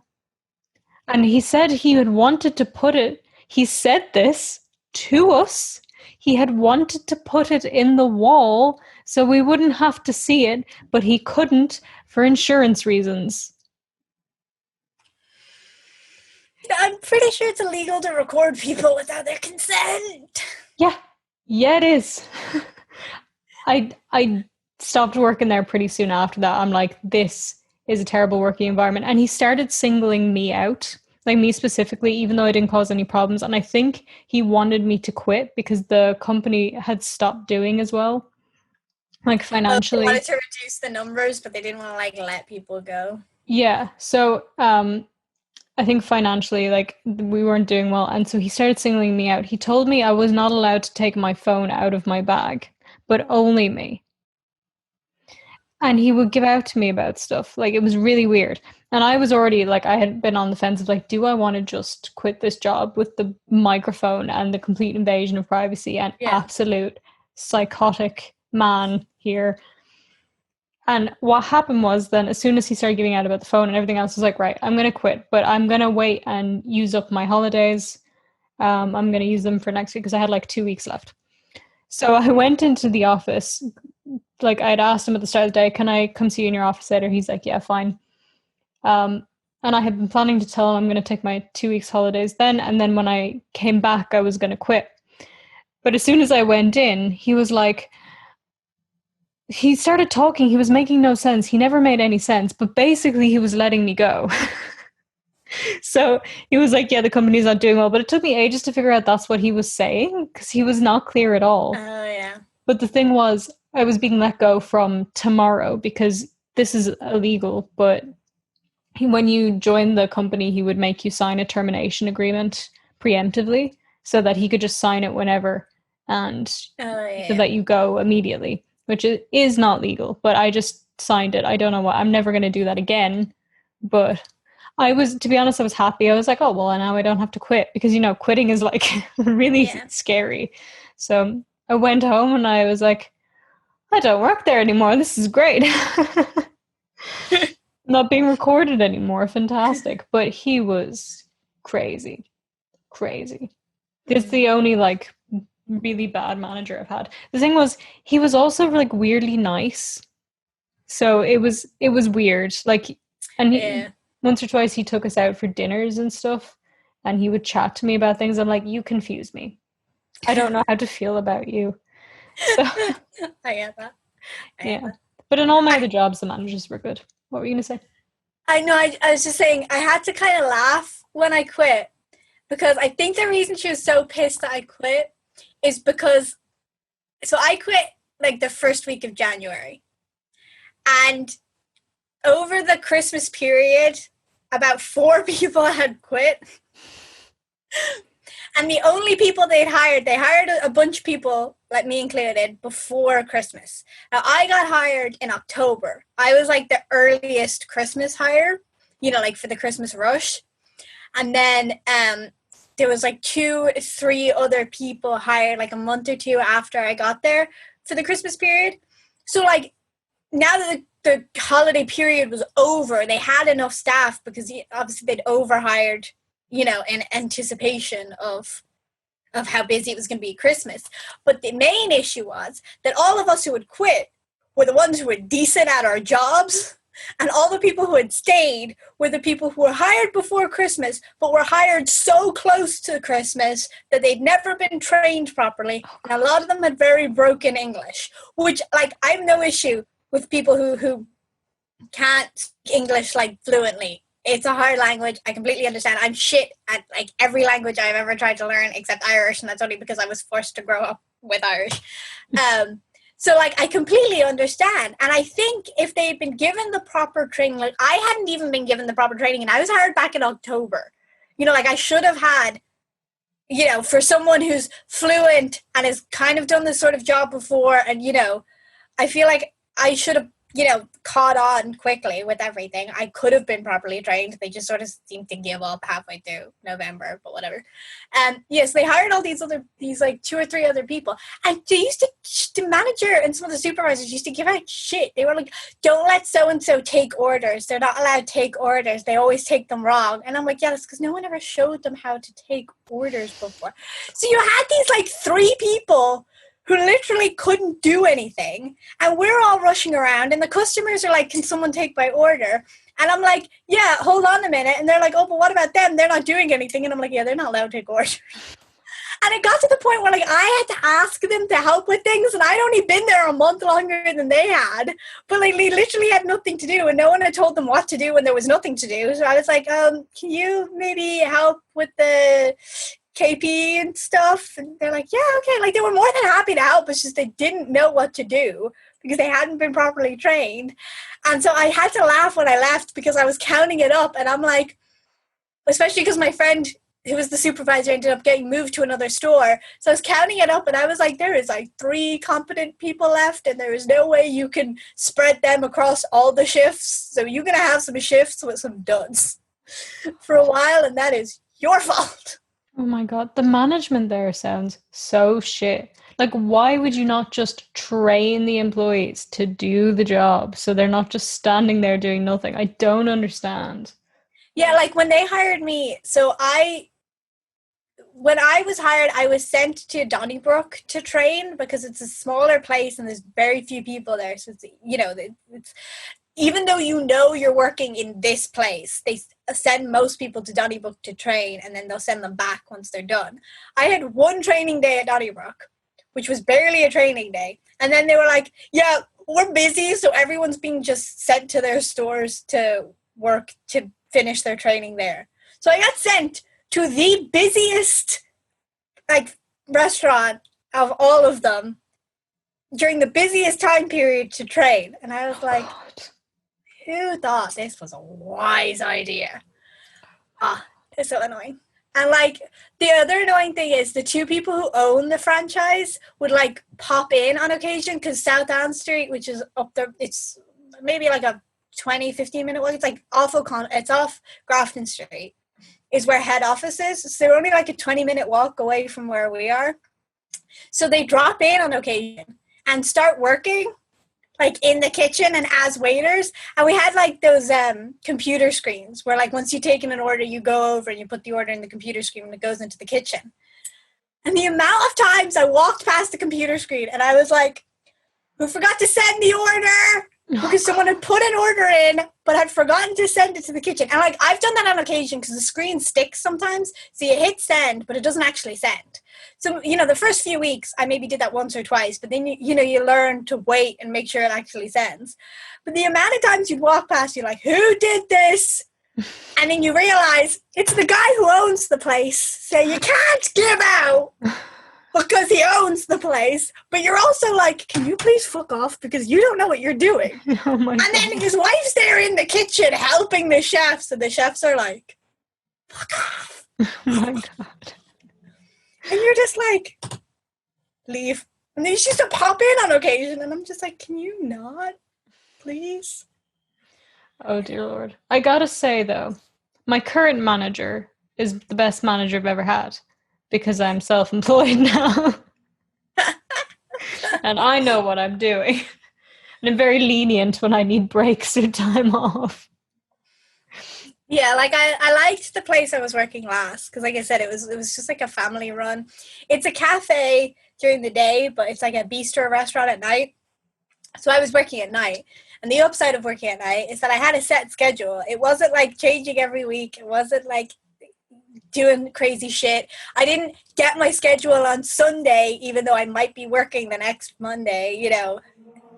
And he said he had wanted to put it, he said this to us. He had wanted to put it in the wall so we wouldn't have to see it, but he couldn't for insurance reasons. I'm pretty sure it's illegal to record people without their consent. Yeah, it is. I stopped working there pretty soon after that. I'm like, this is a terrible working environment. And he started singling me out, like me specifically, even though I didn't cause any problems. And I think he wanted me to quit because the company had stopped doing as well. Like financially. They wanted to reduce the numbers, but they didn't want to like let people go. Yeah. So I think financially, like we weren't doing well. And so he started singling me out. He told me I was not allowed to take my phone out of my bag, but only me. And he would give out to me about stuff. Like it was really weird. And I was already like, I had been on the fence of like, do I want to just quit this job with the microphone and the complete invasion of privacy and absolute psychotic man here? And what happened was then as soon as he started giving out about the phone and everything else, I was like, right, I'm going to quit, but I'm going to wait and use up my holidays. I'm going to use them for next week because I had like 2 weeks left. So I went into the office. Like I'd asked him at the start of the day, can I come see you in your office later? He's like, yeah, fine. And I had been planning to tell him I'm going to take my 2 weeks holidays then. And then when I came back, I was going to quit. But as soon as I went in, he was like, he started talking. He was making no sense. He never made any sense, but basically he was letting me go. So he was like, yeah, the company's not doing well, but it took me ages to figure out that's what he was saying because he was not clear at all. Oh, yeah. But the thing was, I was being let go from tomorrow because this is illegal, but when you join the company, he would make you sign a termination agreement preemptively so that he could just sign it whenever and he could let you go immediately, which is not legal, but I just signed it. I don't know what, I'm never going to do that again, but to be honest, I was happy. I was like, oh, well, now I don't have to quit because, quitting is like really scary. So I went home and I was like, I don't work there anymore. This is great. Not being recorded anymore. Fantastic. But he was crazy. It's the only like really bad manager I've had. The thing was, he was also like weirdly nice. So it was weird. Like, and once or twice he took us out for dinners and stuff and he would chat to me about things. I'm like, you confuse me. I don't know how to feel about you. So I get that. But in all my other jobs, the managers were good. What were you going to say? I know. I was just saying I had to kind of laugh when I quit because I think the reason she was so pissed that I quit is because, so I quit like the first week of January. And over the Christmas period, about 4 people had quit. And the only people they hired a bunch of people, like me included, before Christmas. Now, I got hired in October. I was like the earliest Christmas hire, like for the Christmas rush. And then there was like 2-3 other people hired like a month or two after I got there for the Christmas period. So like now that the holiday period was over, they had enough staff because obviously they'd overhired, in anticipation of how busy it was going to be Christmas. But the main issue was that all of us who had quit were the ones who were decent at our jobs, and all the people who had stayed were the people who were hired before Christmas, but were hired so close to Christmas that they'd never been trained properly, and a lot of them had very broken English, which, like, I have no issue with people who can't speak English, like, fluently. It's a hard language. I completely understand. I'm shit at like every language I've ever tried to learn except Irish, and that's only because I was forced to grow up with Irish. So like I completely understand. And I think if they had been given the proper training, like I hadn't even been given the proper training, and I was hired back in October. Like I should have had, for someone who's fluent and has kind of done this sort of job before, and I feel like I should have caught on quickly with everything. I could have been properly trained. They just sort of seemed to give up halfway through November, but whatever. And yes, they hired all these like 2 or 3 other people. And they used the manager and some of the supervisors used to give out shit. They were like, don't let so-and-so take orders. They're not allowed to take orders. They always take them wrong. And I'm like, yeah, that's because no one ever showed them how to take orders before. So you had these like 3 people who literally couldn't do anything, and we're all rushing around, and the customers are like, can someone take my order? And I'm like, yeah, hold on a minute. And they're like, oh, but what about them? They're not doing anything. And I'm like, yeah, they're not allowed to take orders. And it got to the point where like I had to ask them to help with things, and I'd only been there a month longer than they had. But like they literally had nothing to do, and no one had told them what to do when there was nothing to do. So I was like, can you maybe help with the KP and stuff? And they're like, yeah, okay. Like they were more than happy to help. It's just they didn't know what to do because they hadn't been properly trained. And so I had to laugh when I left because I was counting it up, and I'm like, especially because my friend who was the supervisor ended up getting moved to another store. So I was counting it up, and I was like, there is like 3 competent people left, and there is no way you can spread them across all the shifts. So you're going to have some shifts with some duds for a while, and that is your fault. Oh my God. The management there sounds so shit. Like, why would you not just train the employees to do the job so they're not just standing there doing nothing? I don't understand. Yeah, like when they hired me, when I was hired, I was sent to Donnybrook to train because it's a smaller place and there's very few people there. So it's, it's even though you're working in this place, they send most people to Donnybrook to train, and then they'll send them back once they're done. I had 1 training day at Donnybrook, which was barely a training day. And then they were like, yeah, we're busy, so everyone's being just sent to their stores to work to finish their training there. So I got sent to the busiest like restaurant of all of them during the busiest time period to train. And I was like, who thought this was a wise idea? It's so annoying. And like the other annoying thing is the 2 people who own the franchise would like pop in on occasion because South Ann Street, which is up there, it's maybe like a 15-minute walk. It's like it's off Grafton Street is where head office is. So they're only like a 20-minute walk away from where we are. So they drop in on occasion and start working like in the kitchen and as waiters. And we had like those computer screens where like once you take in an order, you go over and you put the order in the computer screen and it goes into the kitchen. And the amount of times I walked past the computer screen and I was like, who forgot to send the order? Because someone had put an order in, but had forgotten to send it to the kitchen. And like I've done that on occasion because the screen sticks sometimes. So you hit send, but it doesn't actually send. So, the first few weeks, I maybe did that once or twice, but then, you learn to wait and make sure it actually sends. But the amount of times you'd walk past, you're like, who did this? And then you realize it's the guy who owns the place. So you can't give out because he owns the place. But you're also like, can you please fuck off? Because you don't know what you're doing. Oh my God. And then his wife's there in the kitchen helping the chefs. And the chefs are like, fuck off. Oh my God. And you're just like, leave. And then she used to pop in on occasion. And I'm just like, can you not? Please? Oh, dear Lord. I gotta say, though, my current manager is the best manager I've ever had because I'm self-employed now. And I know what I'm doing. And I'm very lenient when I need breaks or time off. Yeah, like I liked the place I was working last because, like I said, it was just like a family run. It's a cafe during the day, but it's like a bistro restaurant at night. So I was working at night, and the upside of working at night is that I had a set schedule. It wasn't like changing every week. It wasn't like doing crazy shit. I didn't get my schedule on Sunday, even though I might be working the next Monday,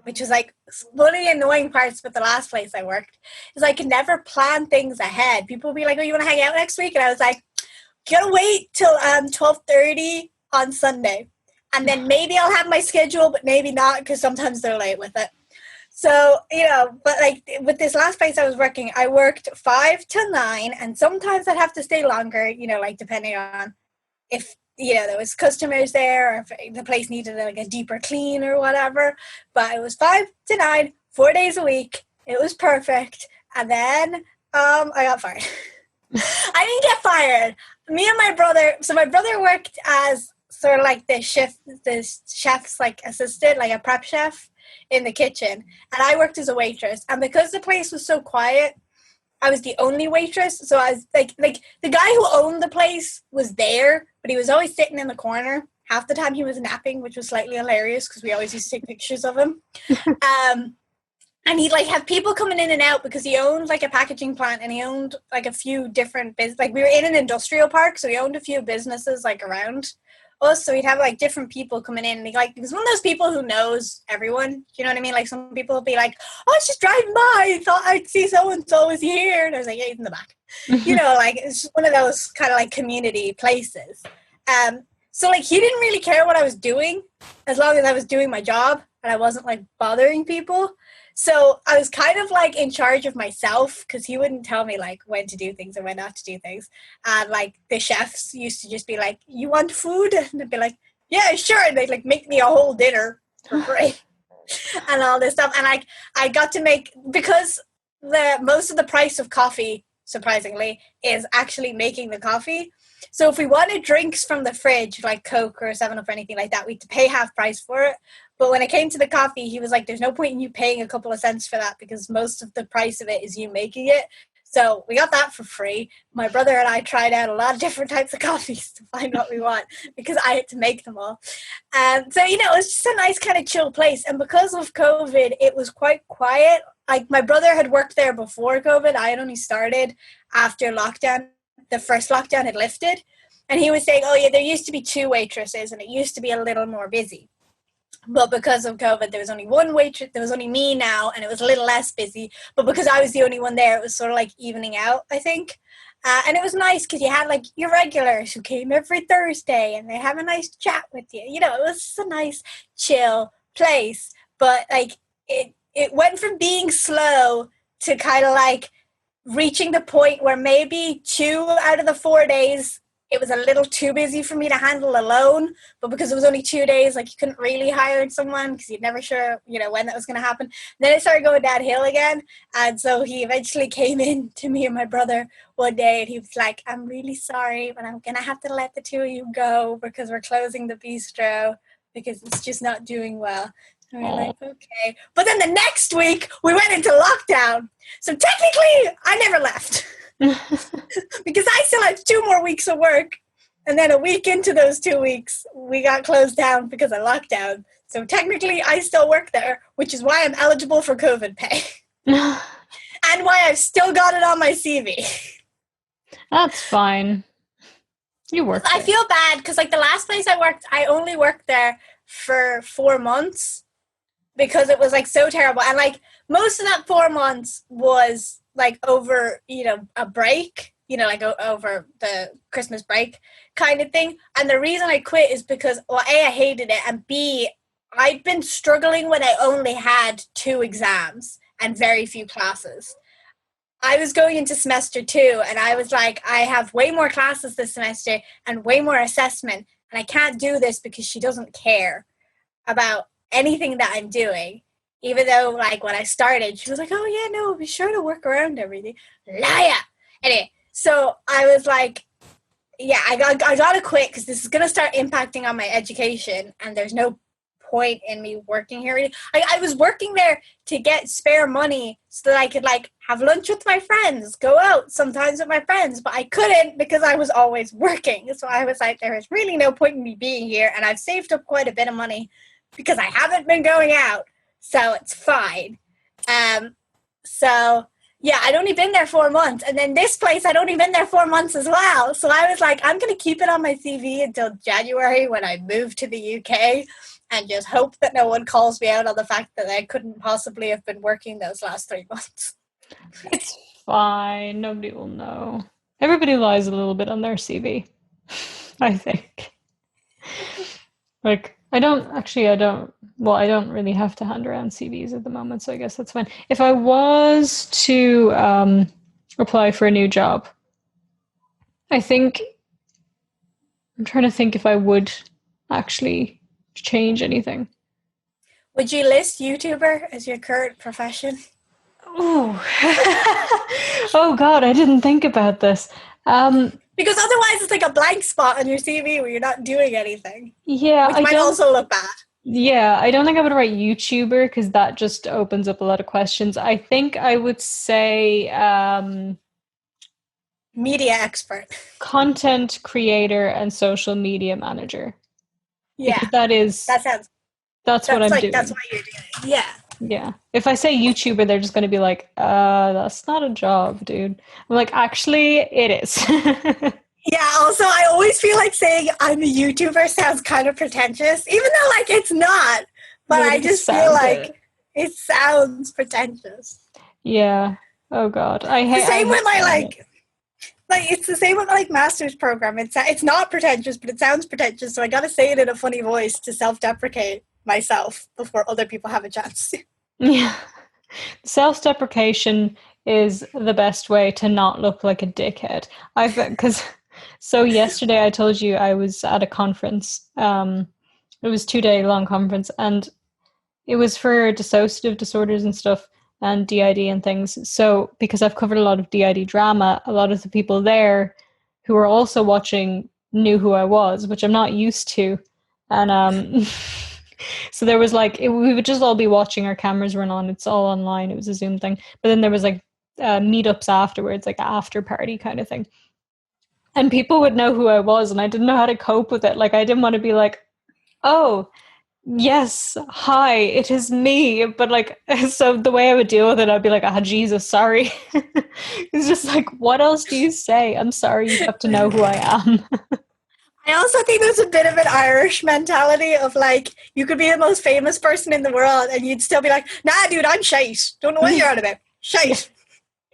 which was like one of the annoying parts with the last place I worked is I could never plan things ahead. People would be like, oh, you want to hang out next week? And I was like, gotta wait till 12:30 on Sunday. And then maybe I'll have my schedule, but maybe not because sometimes they're late with it. So, but like with this last place I was working, I worked 5 to 9 and sometimes I'd have to stay longer, like depending on if, there was customers there or if the place needed like a deeper clean or whatever. But it was 5 to 9, 4 days a week. It was perfect. And then I got fired. I didn't get fired. Me and my brother, so my brother worked as sort of like the chef's like assistant, like a prep chef in the kitchen. And I worked as a waitress. And because the place was so quiet, I was the only waitress. So I was like the guy who owned the place was there, but he was always sitting in the corner. Half the time he was napping, which was slightly hilarious because we always used to take pictures of him. And he'd like have people coming in and out because he owned like a packaging plant and he owned like a few different business. Like we were in an industrial park, so he owned a few businesses like around us, so we'd have like different people coming in. And like, he was one of those people who knows everyone. Do you know what I mean? Like some people will be like, "Oh, I was just driving by, thought I'd see so and so was here," and I was like, "Yeah, he's in the back." You know, like it's one of those kind of like community places. So like he didn't really care what I was doing as long as I was doing my job and I wasn't like bothering people. So I was kind of like in charge of myself because he wouldn't tell me like when to do things and when not to do things. And like the chefs used to just be like, "You want food?" And I'd be like, "Yeah, sure." And they'd like make me a whole dinner for free and all this stuff. And like I got to make, because most of the price of coffee, surprisingly, is actually making the coffee. So if we wanted drinks from the fridge, like Coke or 7-Up or anything like that, we had to pay half price for it. But when it came to the coffee, he was like, "There's no point in you paying a couple of cents for that because most of the price of it is you making it." So we got that for free. My brother and I tried out a lot of different types of coffees to find what we want because I had to make them all. So, you know, it was just a nice kind of chill place. And because of COVID, it was quite quiet. Like my brother had worked there before COVID. I had only started after lockdown. The first lockdown had lifted. And he was saying, "Oh, yeah, there used to be 2 waitresses and it used to be a little more busy. But because of COVID, there was only 1 waitress. There was only me now, and it was a little less busy. But because I was the only one there, it was sort of like evening out, I think. And it was nice because you had like your regulars who came every Thursday, and they have a nice chat with you. You know, it was just a nice, chill place. But like it went from being slow to kind of like reaching the point where maybe 2 out of the 4 days it was a little too busy for me to handle alone. But because it was only 2 days, like you couldn't really hire someone because you're never sure, you know, when that was going to happen. Then it started going downhill again. And so he eventually came in to me and my brother one day and he was like, "I'm really sorry, but I'm going to have to let the 2 of you go because we're closing the bistro because it's just not doing well." And we were like, "Okay." But then the next week we went into lockdown. So technically I never left. Because I still had 2 more weeks of work, and then a week into those 2 weeks we got closed down because of lockdown. So technically I still work there, which is why I'm eligible for COVID pay. And why I've still got it on my CV. That's fine. You work I feel bad because like the last place I worked, I only worked there for 4 months because it was like so terrible. And like most of that 4 months was like over, you know, a break, you know, like over the Christmas break kind of thing. And the reason I quit is because, well, A, I hated it, and B, I'd been struggling when I only had 2 exams and very few classes. I was going into semester 2 and I was like, I have way more classes this semester and way more assessment, and I can't do this because she doesn't care about anything that I'm doing. Even though, like, when I started, she was like, "Oh, yeah, no, be sure to work around everything." Liar! Anyway, so I was like, yeah, I got to quit because this is going to start impacting on my education, and there's no point in me working here. I was working there to get spare money so that I could, like, have lunch with my friends, go out sometimes with my friends, but I couldn't because I was always working. So I was like, there is really no point in me being here, and I've saved up quite a bit of money because I haven't been going out. So it's fine. So yeah, I'd only been there 4 months. And then this place, I'd only been there 4 months as well. So I was like, I'm going to keep it on my CV until January when I move to the UK and just hope that no one calls me out on the fact that I couldn't possibly have been working those last 3 months. It's fine. Nobody will know. Everybody lies a little bit on their CV, I think. Like, I don't really have to hand around CVs at the moment, so I guess that's fine. If I was to apply for a new job, I'm trying to think if I would actually change anything. Would you list YouTuber as your current profession? Oh, oh God, I didn't think about this. Because otherwise it's like a blank spot on your CV where you're not doing anything. Yeah, which might also look bad. Yeah, I don't think I would write YouTuber because that just opens up a lot of questions. I think I would say media expert, content creator, and social media manager. Yeah, because that's what I'm doing. That's what you're doing. Yeah. Yeah. If I say YouTuber, they're just going to be like, that's not a job, dude. I'm like, actually, it is. Yeah, also, I always feel like saying I'm a YouTuber sounds kind of pretentious, even though, like, it's not. But But I it just just feel sounds like it. it sounds pretentious. Yeah. Oh God. The I same with hate my, saying it. like, it's the same with my, like, master's program. It's not pretentious, but it sounds pretentious, so I gotta say it in a funny voice to self-deprecate myself before other people have a chance. Yeah. Self-deprecation is the best way to not look like a dickhead. I've because so yesterday I told you I was at a conference. It was 2 day long conference, and it was for dissociative disorders and stuff, and DID and things. So because I've covered a lot of DID drama, a lot of the people there who were also watching knew who I was, which I'm not used to. And so there was like we would just all be watching, our cameras weren't on, it's all online, it was a Zoom thing. But then there was like meetups afterwards, like after party kind of thing. And people would know who I was, and I didn't know how to cope with it. Like I didn't want to be like, oh, yes, hi, it is me. But like, so the way I would deal with it, I'd be like, ah, Jesus, sorry. It's just like, what else do you say? I'm sorry, you have to know who I am. I also think there's a bit of an Irish mentality of, like, you could be the most famous person in the world and you'd still be like, nah, dude, I'm shite. Don't know what you're on about. Yeah. Shite.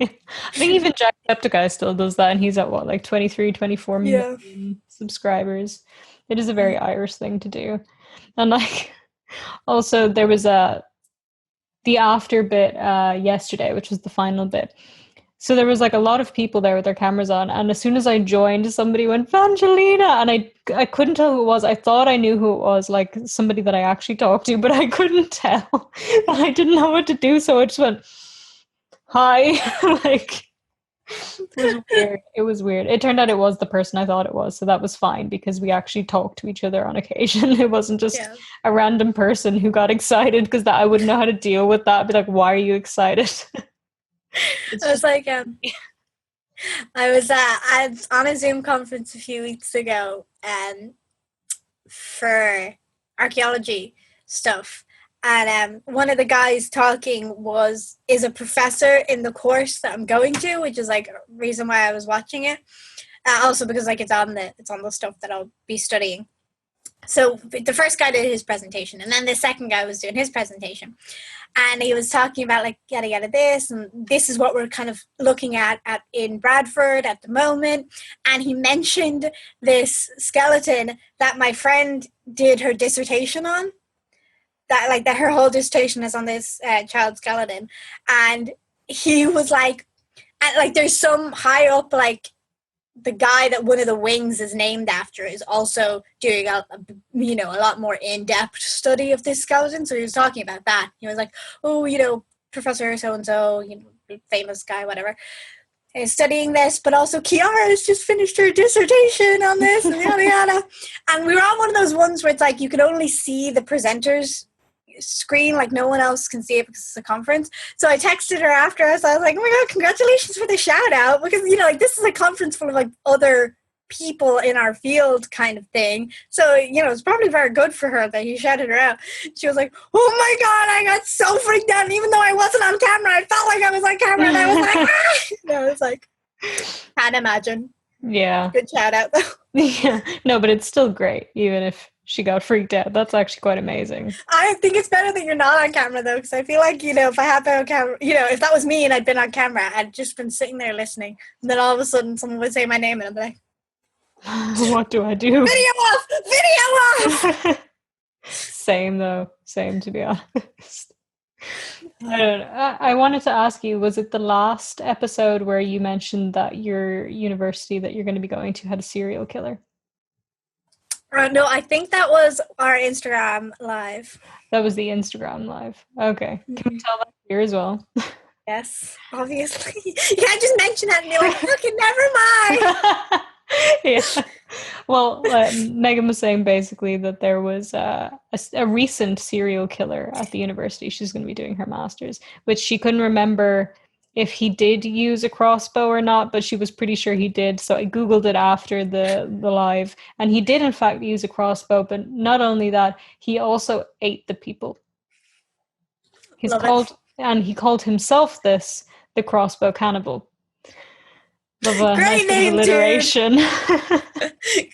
I think even Jacksepticeye still does that, and he's at what, like 23, 24 Yeah. million subscribers. It is a very Irish thing to do. And like, also there was the after bit yesterday, which was the final bit. So there was like a lot of people there with their cameras on, and as soon as I joined, somebody went Vangelina, and I couldn't tell who it was. I thought I knew who it was, like somebody that I actually talked to, but I couldn't tell, and I didn't know what to do, so I just went hi. Like it was weird. It was weird. It turned out it was the person I thought it was, so that was fine because we actually talked to each other on occasion. It wasn't just Yeah. a random person who got excited, because that I wouldn't know how to deal with that. I'd be like, why are you excited? It's I was just like, I was on a Zoom conference a few weeks ago for archaeology stuff. And one of the guys talking is a professor in the course that I'm going to, which is like a reason why I was watching it. Also because like it's on the stuff that I'll be studying. So the first guy did his presentation, and then the second guy was doing his presentation, and he was talking about like yada yada this, and this is what we're kind of looking at in Bradford at the moment. And he mentioned this skeleton that my friend did her dissertation on. That her whole dissertation is on this child skeleton, and he was like, and like there's some high up, like the guy that one of the wings is named after is also doing a lot more in-depth study of this skeleton. So he was talking about that. He was like, oh, Professor so-and-so, famous guy, whatever, is studying this, but also Kiara has just finished her dissertation on this and yada yada. And we were on one of those ones where it's like you can only see the presenters screen, like no one else can see it because it's a conference. So I texted her after us. I was like, oh my god, congratulations for the shout out, because like this is a conference full of like other people in our field kind of thing. So it's probably very good for her that he shouted her out. She was like, oh my god, I got so freaked out, and even though I wasn't on camera, I felt like I was on camera, and I was like, ah! I was like, can't imagine. Yeah. Good shout out though. Yeah. No, but it's still great, even if she got freaked out. That's actually quite amazing. I think it's better that you're not on camera though, because I feel like if I had been on camera, if that was me and I'd been on camera, I'd just been sitting there listening, and then all of a sudden someone would say my name and I'd be like, What do I do? Video off! Same though. Same, to be honest. I don't know. I wanted to ask you, was it the last episode where you mentioned that your university that you're going to be going to had a serial killer? No, I think that was our Instagram live. That was the Instagram live. Okay. Can we tell that here as well? Yes, obviously. You can't just mention that and be like, okay, never mind. Yeah. Well, Megan was saying basically that there was a recent serial killer at the university. She's going to be doing her master's, which she couldn't remember if he did use a crossbow or not, but she was pretty sure he did. So I Googled it after the live, and he did in fact use a crossbow, but not only that, he also ate the people. He called himself this the crossbow cannibal. Love a nice Great bit of name, alliteration.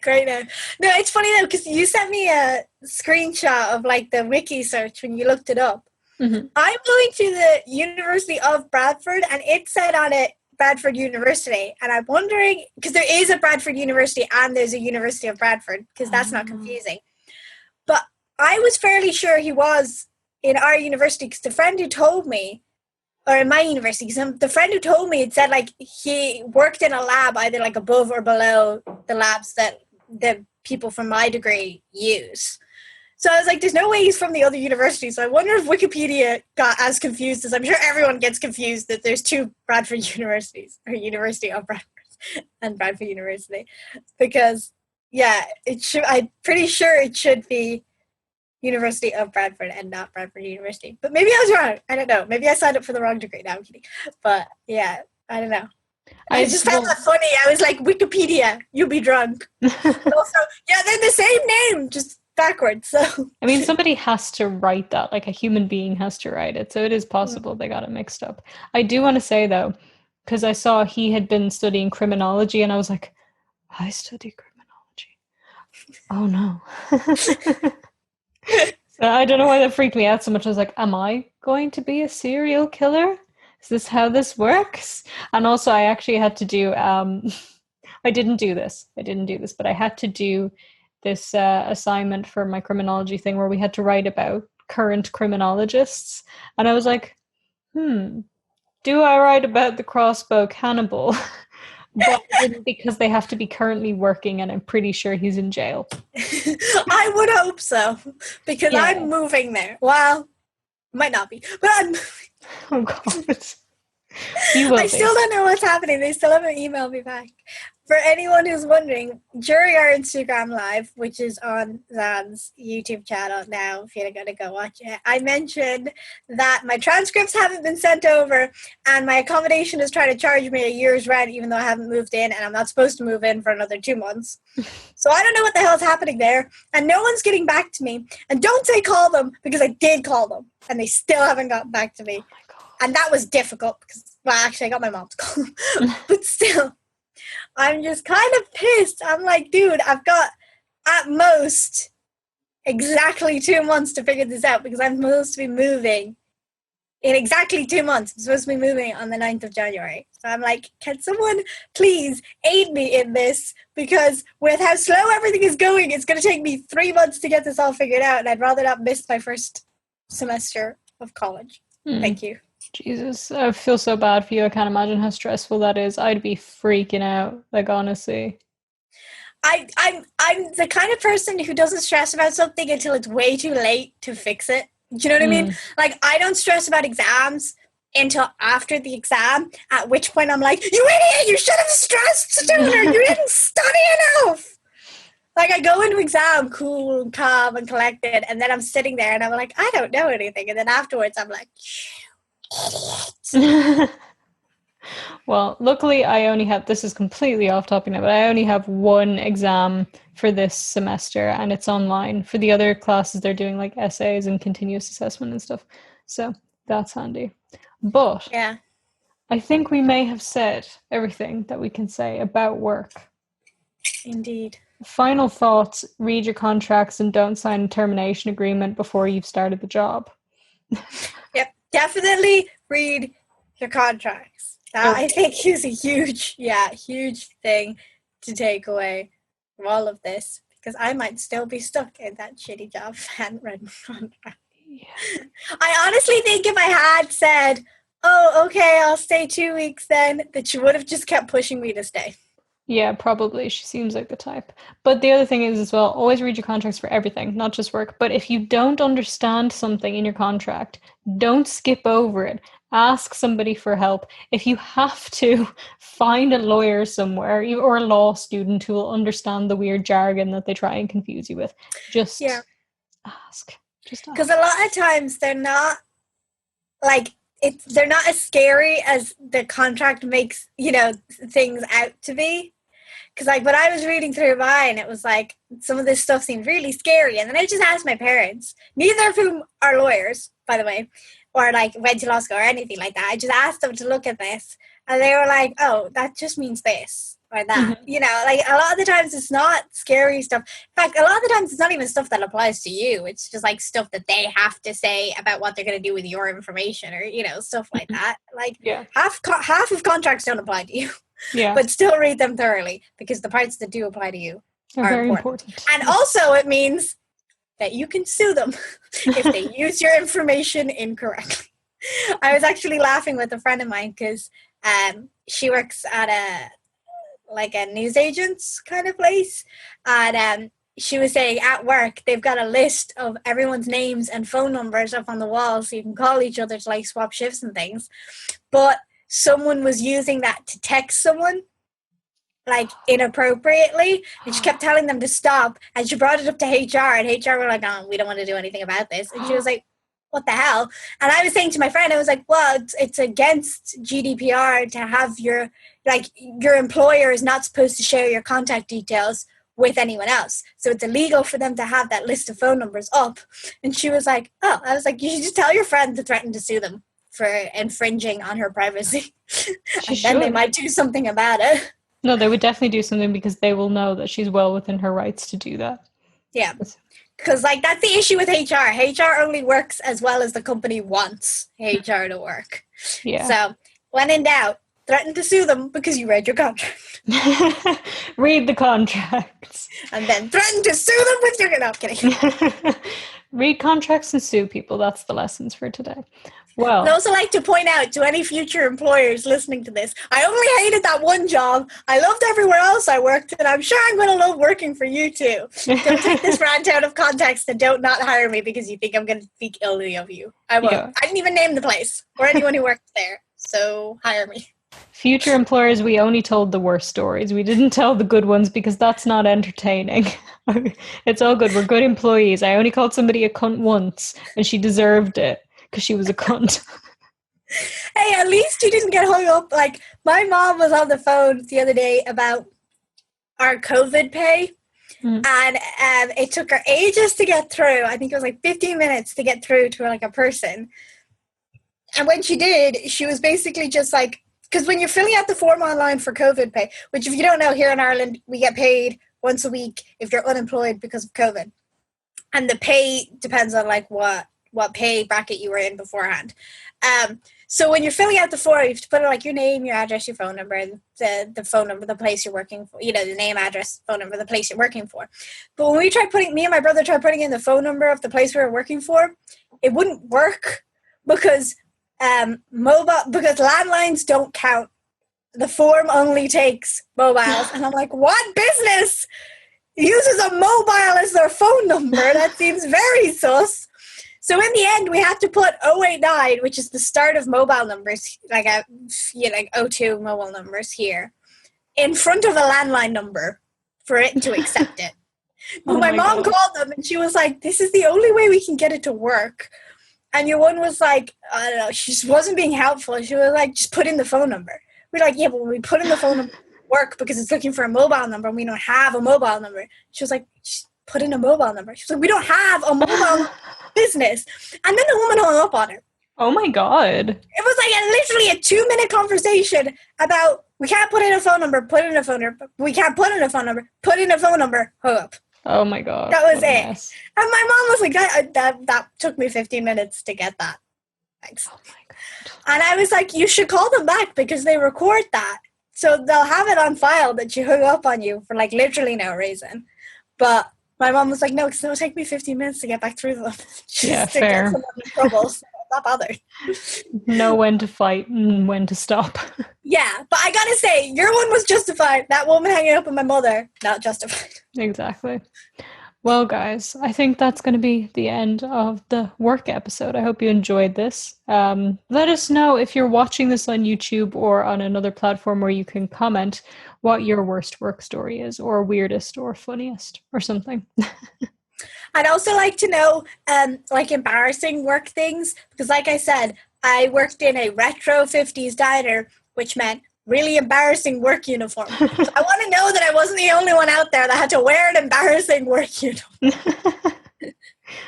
Great name. No, it's funny though, because you sent me a screenshot of like the wiki search when you looked it up. Mm-hmm. I'm going to the University of Bradford, and it said on it Bradford University. And I'm wondering, because there is a Bradford University and there's a University of Bradford, because that's not confusing. But I was fairly sure he was in our university, because the friend who told me, or in my university, because the friend who told me, it said like he worked in a lab either like above or below the labs that the people from my degree use. So I was like, there's no way he's from the other university. So I wonder if Wikipedia got as confused as I'm sure everyone gets confused that there's two Bradford universities, or University of Bradford and Bradford University. Because, yeah, it should. I'm pretty sure it should be University of Bradford and not Bradford University. But maybe I was wrong. I don't know. Maybe I signed up for the wrong degree. No, I'm kidding. But, yeah, I don't know. I just found that funny. I was like, Wikipedia, you'll be drunk. Also, yeah, they're the same name, just backwards. So I mean, somebody has to write that, like a human being has to write it. So it is possible they got it mixed up. I do want to say though, because I saw he had been studying criminology and I was like, I study criminology. Oh no. So I don't know why that freaked me out so much. I was like, am I going to be a serial killer? Is this how this works? And also I actually had to do I didn't do this, but I had to do this assignment for my criminology thing where we had to write about current criminologists. And I was like, do I write about the crossbow cannibal? But I didn't, because they have to be currently working and I'm pretty sure he's in jail. I would hope so, because Yeah. I'm moving there. Well, might not be, but I'm moving. Oh God. You will I still don't know what's happening. They still haven't emailed me back. For anyone who's wondering, during our Instagram live, which is on Zan's YouTube channel now, if you're going to go watch it, I mentioned that my transcripts haven't been sent over and my accommodation is trying to charge me a year's rent even though I haven't moved in and I'm not supposed to move in for another 2 months. So I don't know what the hell's happening there and no one's getting back to me. And don't say call them, because I did call them and they still haven't gotten back to me. And that was difficult because, well, actually I got my mom to call them. But still, I'm just kind of pissed. I'm like, dude, I've got at most exactly 2 months to figure this out because I'm supposed to be moving in exactly 2 months. I'm supposed to be moving on the 9th of January. So I'm like, can someone please aid me in this? Because with how slow everything is going, it's going to take me 3 months to get this all figured out. And I'd rather not miss my first semester of college. Thank you. Jesus, I feel so bad for you. I can't imagine how stressful that is. I'd be freaking out, like, honestly. I'm the kind of person who doesn't stress about something until it's way too late to fix it. Do you know what I mean? Like, I don't stress about exams until after the exam, at which point I'm like, you idiot, you should have stressed sooner. You didn't study enough. Like, I go into exam cool and calm and collected, and then I'm sitting there and I'm like, I don't know anything. And then afterwards I'm like, Well, luckily I only have, this is completely off topic now, but I only have one exam for this semester and it's online. For the other classes, they're doing like essays and continuous assessment and stuff. So that's handy. But yeah, I think we may have said everything that we can say about work. indeed. Final thoughts: read your contracts and don't sign a termination agreement before you've started the job. Yep, definitely read your contracts. That I think is a huge thing to take away from all of this, because I might still be stuck in that shitty job and run contract. Yeah. I honestly think if I had said, oh, okay, I'll stay 2 weeks then, that she would have just kept pushing me to stay. Yeah, probably. She seems like the type. But the other thing is as well, always read your contracts for everything, not just work. But if you don't understand something in your contract, don't skip over it. Ask somebody for help. If you have to, find a lawyer somewhere or a law student who will understand the weird jargon that they try and confuse you with. Just ask. Because a lot of times they're not like, they're not as scary as the contract makes, things out to be. Because, like, when I was reading through mine, it was like, some of this stuff seemed really scary. And then I just asked my parents, neither of whom are lawyers, by the way. or like went to law school or anything like that. I just asked them to look at this, and they were like, oh, that just means this or that. Mm-hmm. You know, like a lot of the times it's not scary stuff. In fact, a lot of the times it's not even stuff that applies to you. It's just like stuff that they have to say about what they're going to do with your information, or, you know, stuff like that. Like half of contracts don't apply to you, but still read them thoroughly, because the parts that do apply to you are very important. And also it means that you can sue them if they use your information incorrectly. I was actually laughing with a friend of mine because she works at a newsagent's kind of place, and she was saying at work they've got a list of everyone's names and phone numbers up on the wall so you can call each other to like swap shifts and things, but someone was using that to text someone like inappropriately, and she kept telling them to stop, and she brought it up to HR, and HR were like, oh, we don't want to do anything about this. And she was like, what the hell? And I was saying to my friend, I was like, well, it's against GDPR to have your employer is not supposed to share your contact details with anyone else, so it's illegal for them to have that list of phone numbers up. And she was like, oh. I was like, you should just tell your friend to threaten to sue them for infringing on her privacy. And then they might do something about it. No, they would definitely do something, because they will know that she's well within her rights to do that. Yeah. Because, like, that's the issue with HR. HR only works as well as the company wants HR to work. Yeah. So, when in doubt, threaten to sue them because you read your contract. Read the contracts. And then threaten to sue them with your... No, I'm kidding. Read contracts and sue people. That's the lessons for today. Well, I'd also like to point out to any future employers listening to this, I only hated that one job. I loved everywhere else I worked, and I'm sure I'm going to love working for you too. Don't take this rant out of context, and don't not hire me because you think I'm going to speak illy of you. I won't. Yeah. I didn't even name the place or anyone who worked there, so hire me. Future employers, we only told the worst stories. We didn't tell the good ones because that's not entertaining. It's all good. We're good employees. I only called somebody a cunt once, and she deserved it because she was a cunt. Hey, at least you didn't get hung up. Like, my mom was on the phone the other day about our COVID pay, and it took her ages to get through. I think it was like 15 minutes to get through to like a person. And when she did, she was basically just like, because when you're filling out the form online for COVID pay, which if you don't know, here in Ireland, we get paid once a week if you're unemployed because of COVID. And the pay depends on like what pay bracket you were in beforehand. So when you're filling out the form, you have to put in like your name, your address, your phone number, the phone number, the place you're working for, you know, the name, address, phone number, the place you're working for. But when me and my brother tried putting in the phone number of the place we were working for, it wouldn't work because because landlines don't count. The form only takes mobiles. And I'm like, what business uses a mobile as their phone number? That seems very sus. So in the end, we had to put 089, which is the start of mobile numbers, like 02 mobile numbers here, in front of a landline number for it to accept it. But my mom called them, and she was like, this is the only way we can get it to work. And your one was like, I don't know, she just wasn't being helpful. She was like, just put in the phone number. We're like, yeah, but when we put in the phone number, work because it's looking for a mobile number, and we don't have a mobile number. She was like, just put in a mobile number. She was like, we don't have a mobile business. And then the woman hung up on her. Oh my God. It was like literally a 2-minute conversation about, we can't put in a phone number, put in a phone number. We can't put in a phone number, put in a phone number, hung up. Oh my God. That was it. Mess. And my mom was like, that took me 15 minutes to get that. Thanks. Oh my God. And I was like, you should call them back because they record that. So they'll have it on file that she hung up on you for like literally no reason. But my mom was like, no, because it'll take me 15 minutes to get back through them. Yeah, fair. Get in trouble, so I'm not bothered. Know when to fight and when to stop. Yeah, but I gotta say, your one was justified. That woman hanging up on my mother, not justified. Exactly. Well, guys, I think that's going to be the end of the work episode. I hope you enjoyed this. Let us know if you're watching this on YouTube or on another platform where you can comment what your worst work story is, or weirdest or funniest or something. I'd also like to know like embarrassing work things, because like I said, I worked in a retro 50s diner, which meant really embarrassing work uniform. So I want to know that I wasn't the only one out there that had to wear an embarrassing work uniform.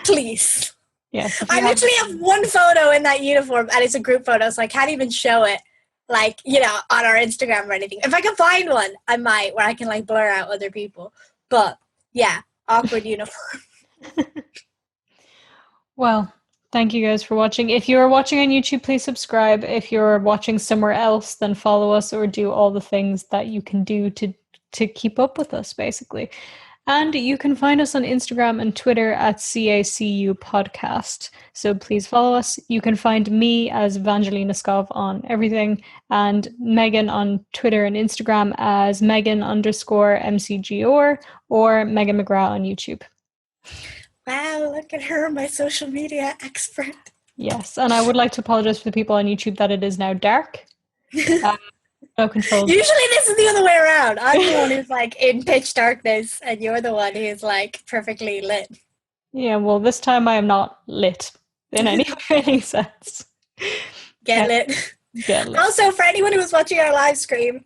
Please. Yes. I literally have one photo in that uniform, and it's a group photo, so I can't even show it, like, you know, on our Instagram or anything. If I can find one, I might, where I can, like, blur out other people. But, yeah, awkward uniform. Well, thank you guys for watching. If you're watching on YouTube, please subscribe. If you're watching somewhere else, then follow us or do all the things that you can do to keep up with us, basically. And you can find us on Instagram and Twitter at CACU Podcast. So please follow us. You can find me as Evangelina Skov on everything, and Megan on Twitter and Instagram as Megan_MCGR or Megan McGrath on YouTube. Wow, look at her, my social media expert. Yes, and I would like to apologize for the people on YouTube that it is now dark. No control. Usually this is the other way around. I'm the one who's like in pitch darkness, and you're the one who's like perfectly lit. Yeah, well, this time I am not lit in any sense. Get lit. Get lit. Also, for anyone who was watching our live stream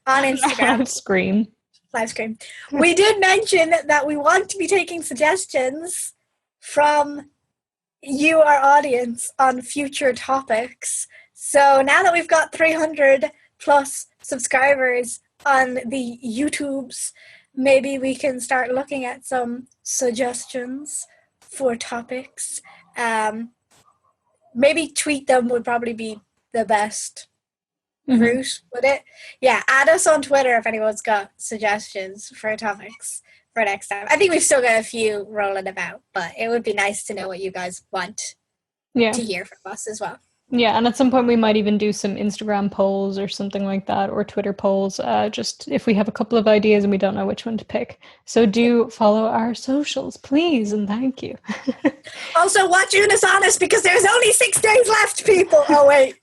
on Instagram, live stream, we did mention that we want to be taking suggestions from you, our audience, on future topics. So now that we've got 300 plus subscribers on the YouTubes, maybe we can start looking at some suggestions for topics. Maybe tweet them would probably be the best route, would it? Yeah, add us on Twitter if anyone's got suggestions for topics for next time. I think we've still got a few rolling about, but it would be nice to know what you guys want to hear from us as well. Yeah, and at some point we might even do some Instagram polls or something like that, or Twitter polls, just if we have a couple of ideas and we don't know which one to pick. So do follow our socials, please, and thank you. Also, watch Unis Honest, because there's only 6 days left, people. Oh, wait.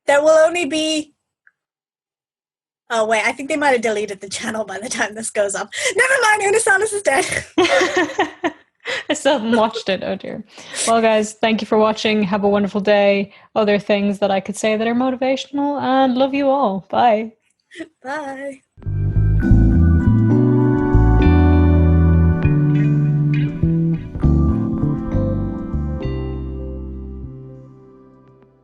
There will only be... Oh, wait, I think they might have deleted the channel by the time this goes up. Never mind, Unis Honest is dead. I still haven't watched it, oh dear. Well, guys, thank you for watching. Have a wonderful day. Other things that I could say that are motivational, and love you all. Bye. Bye.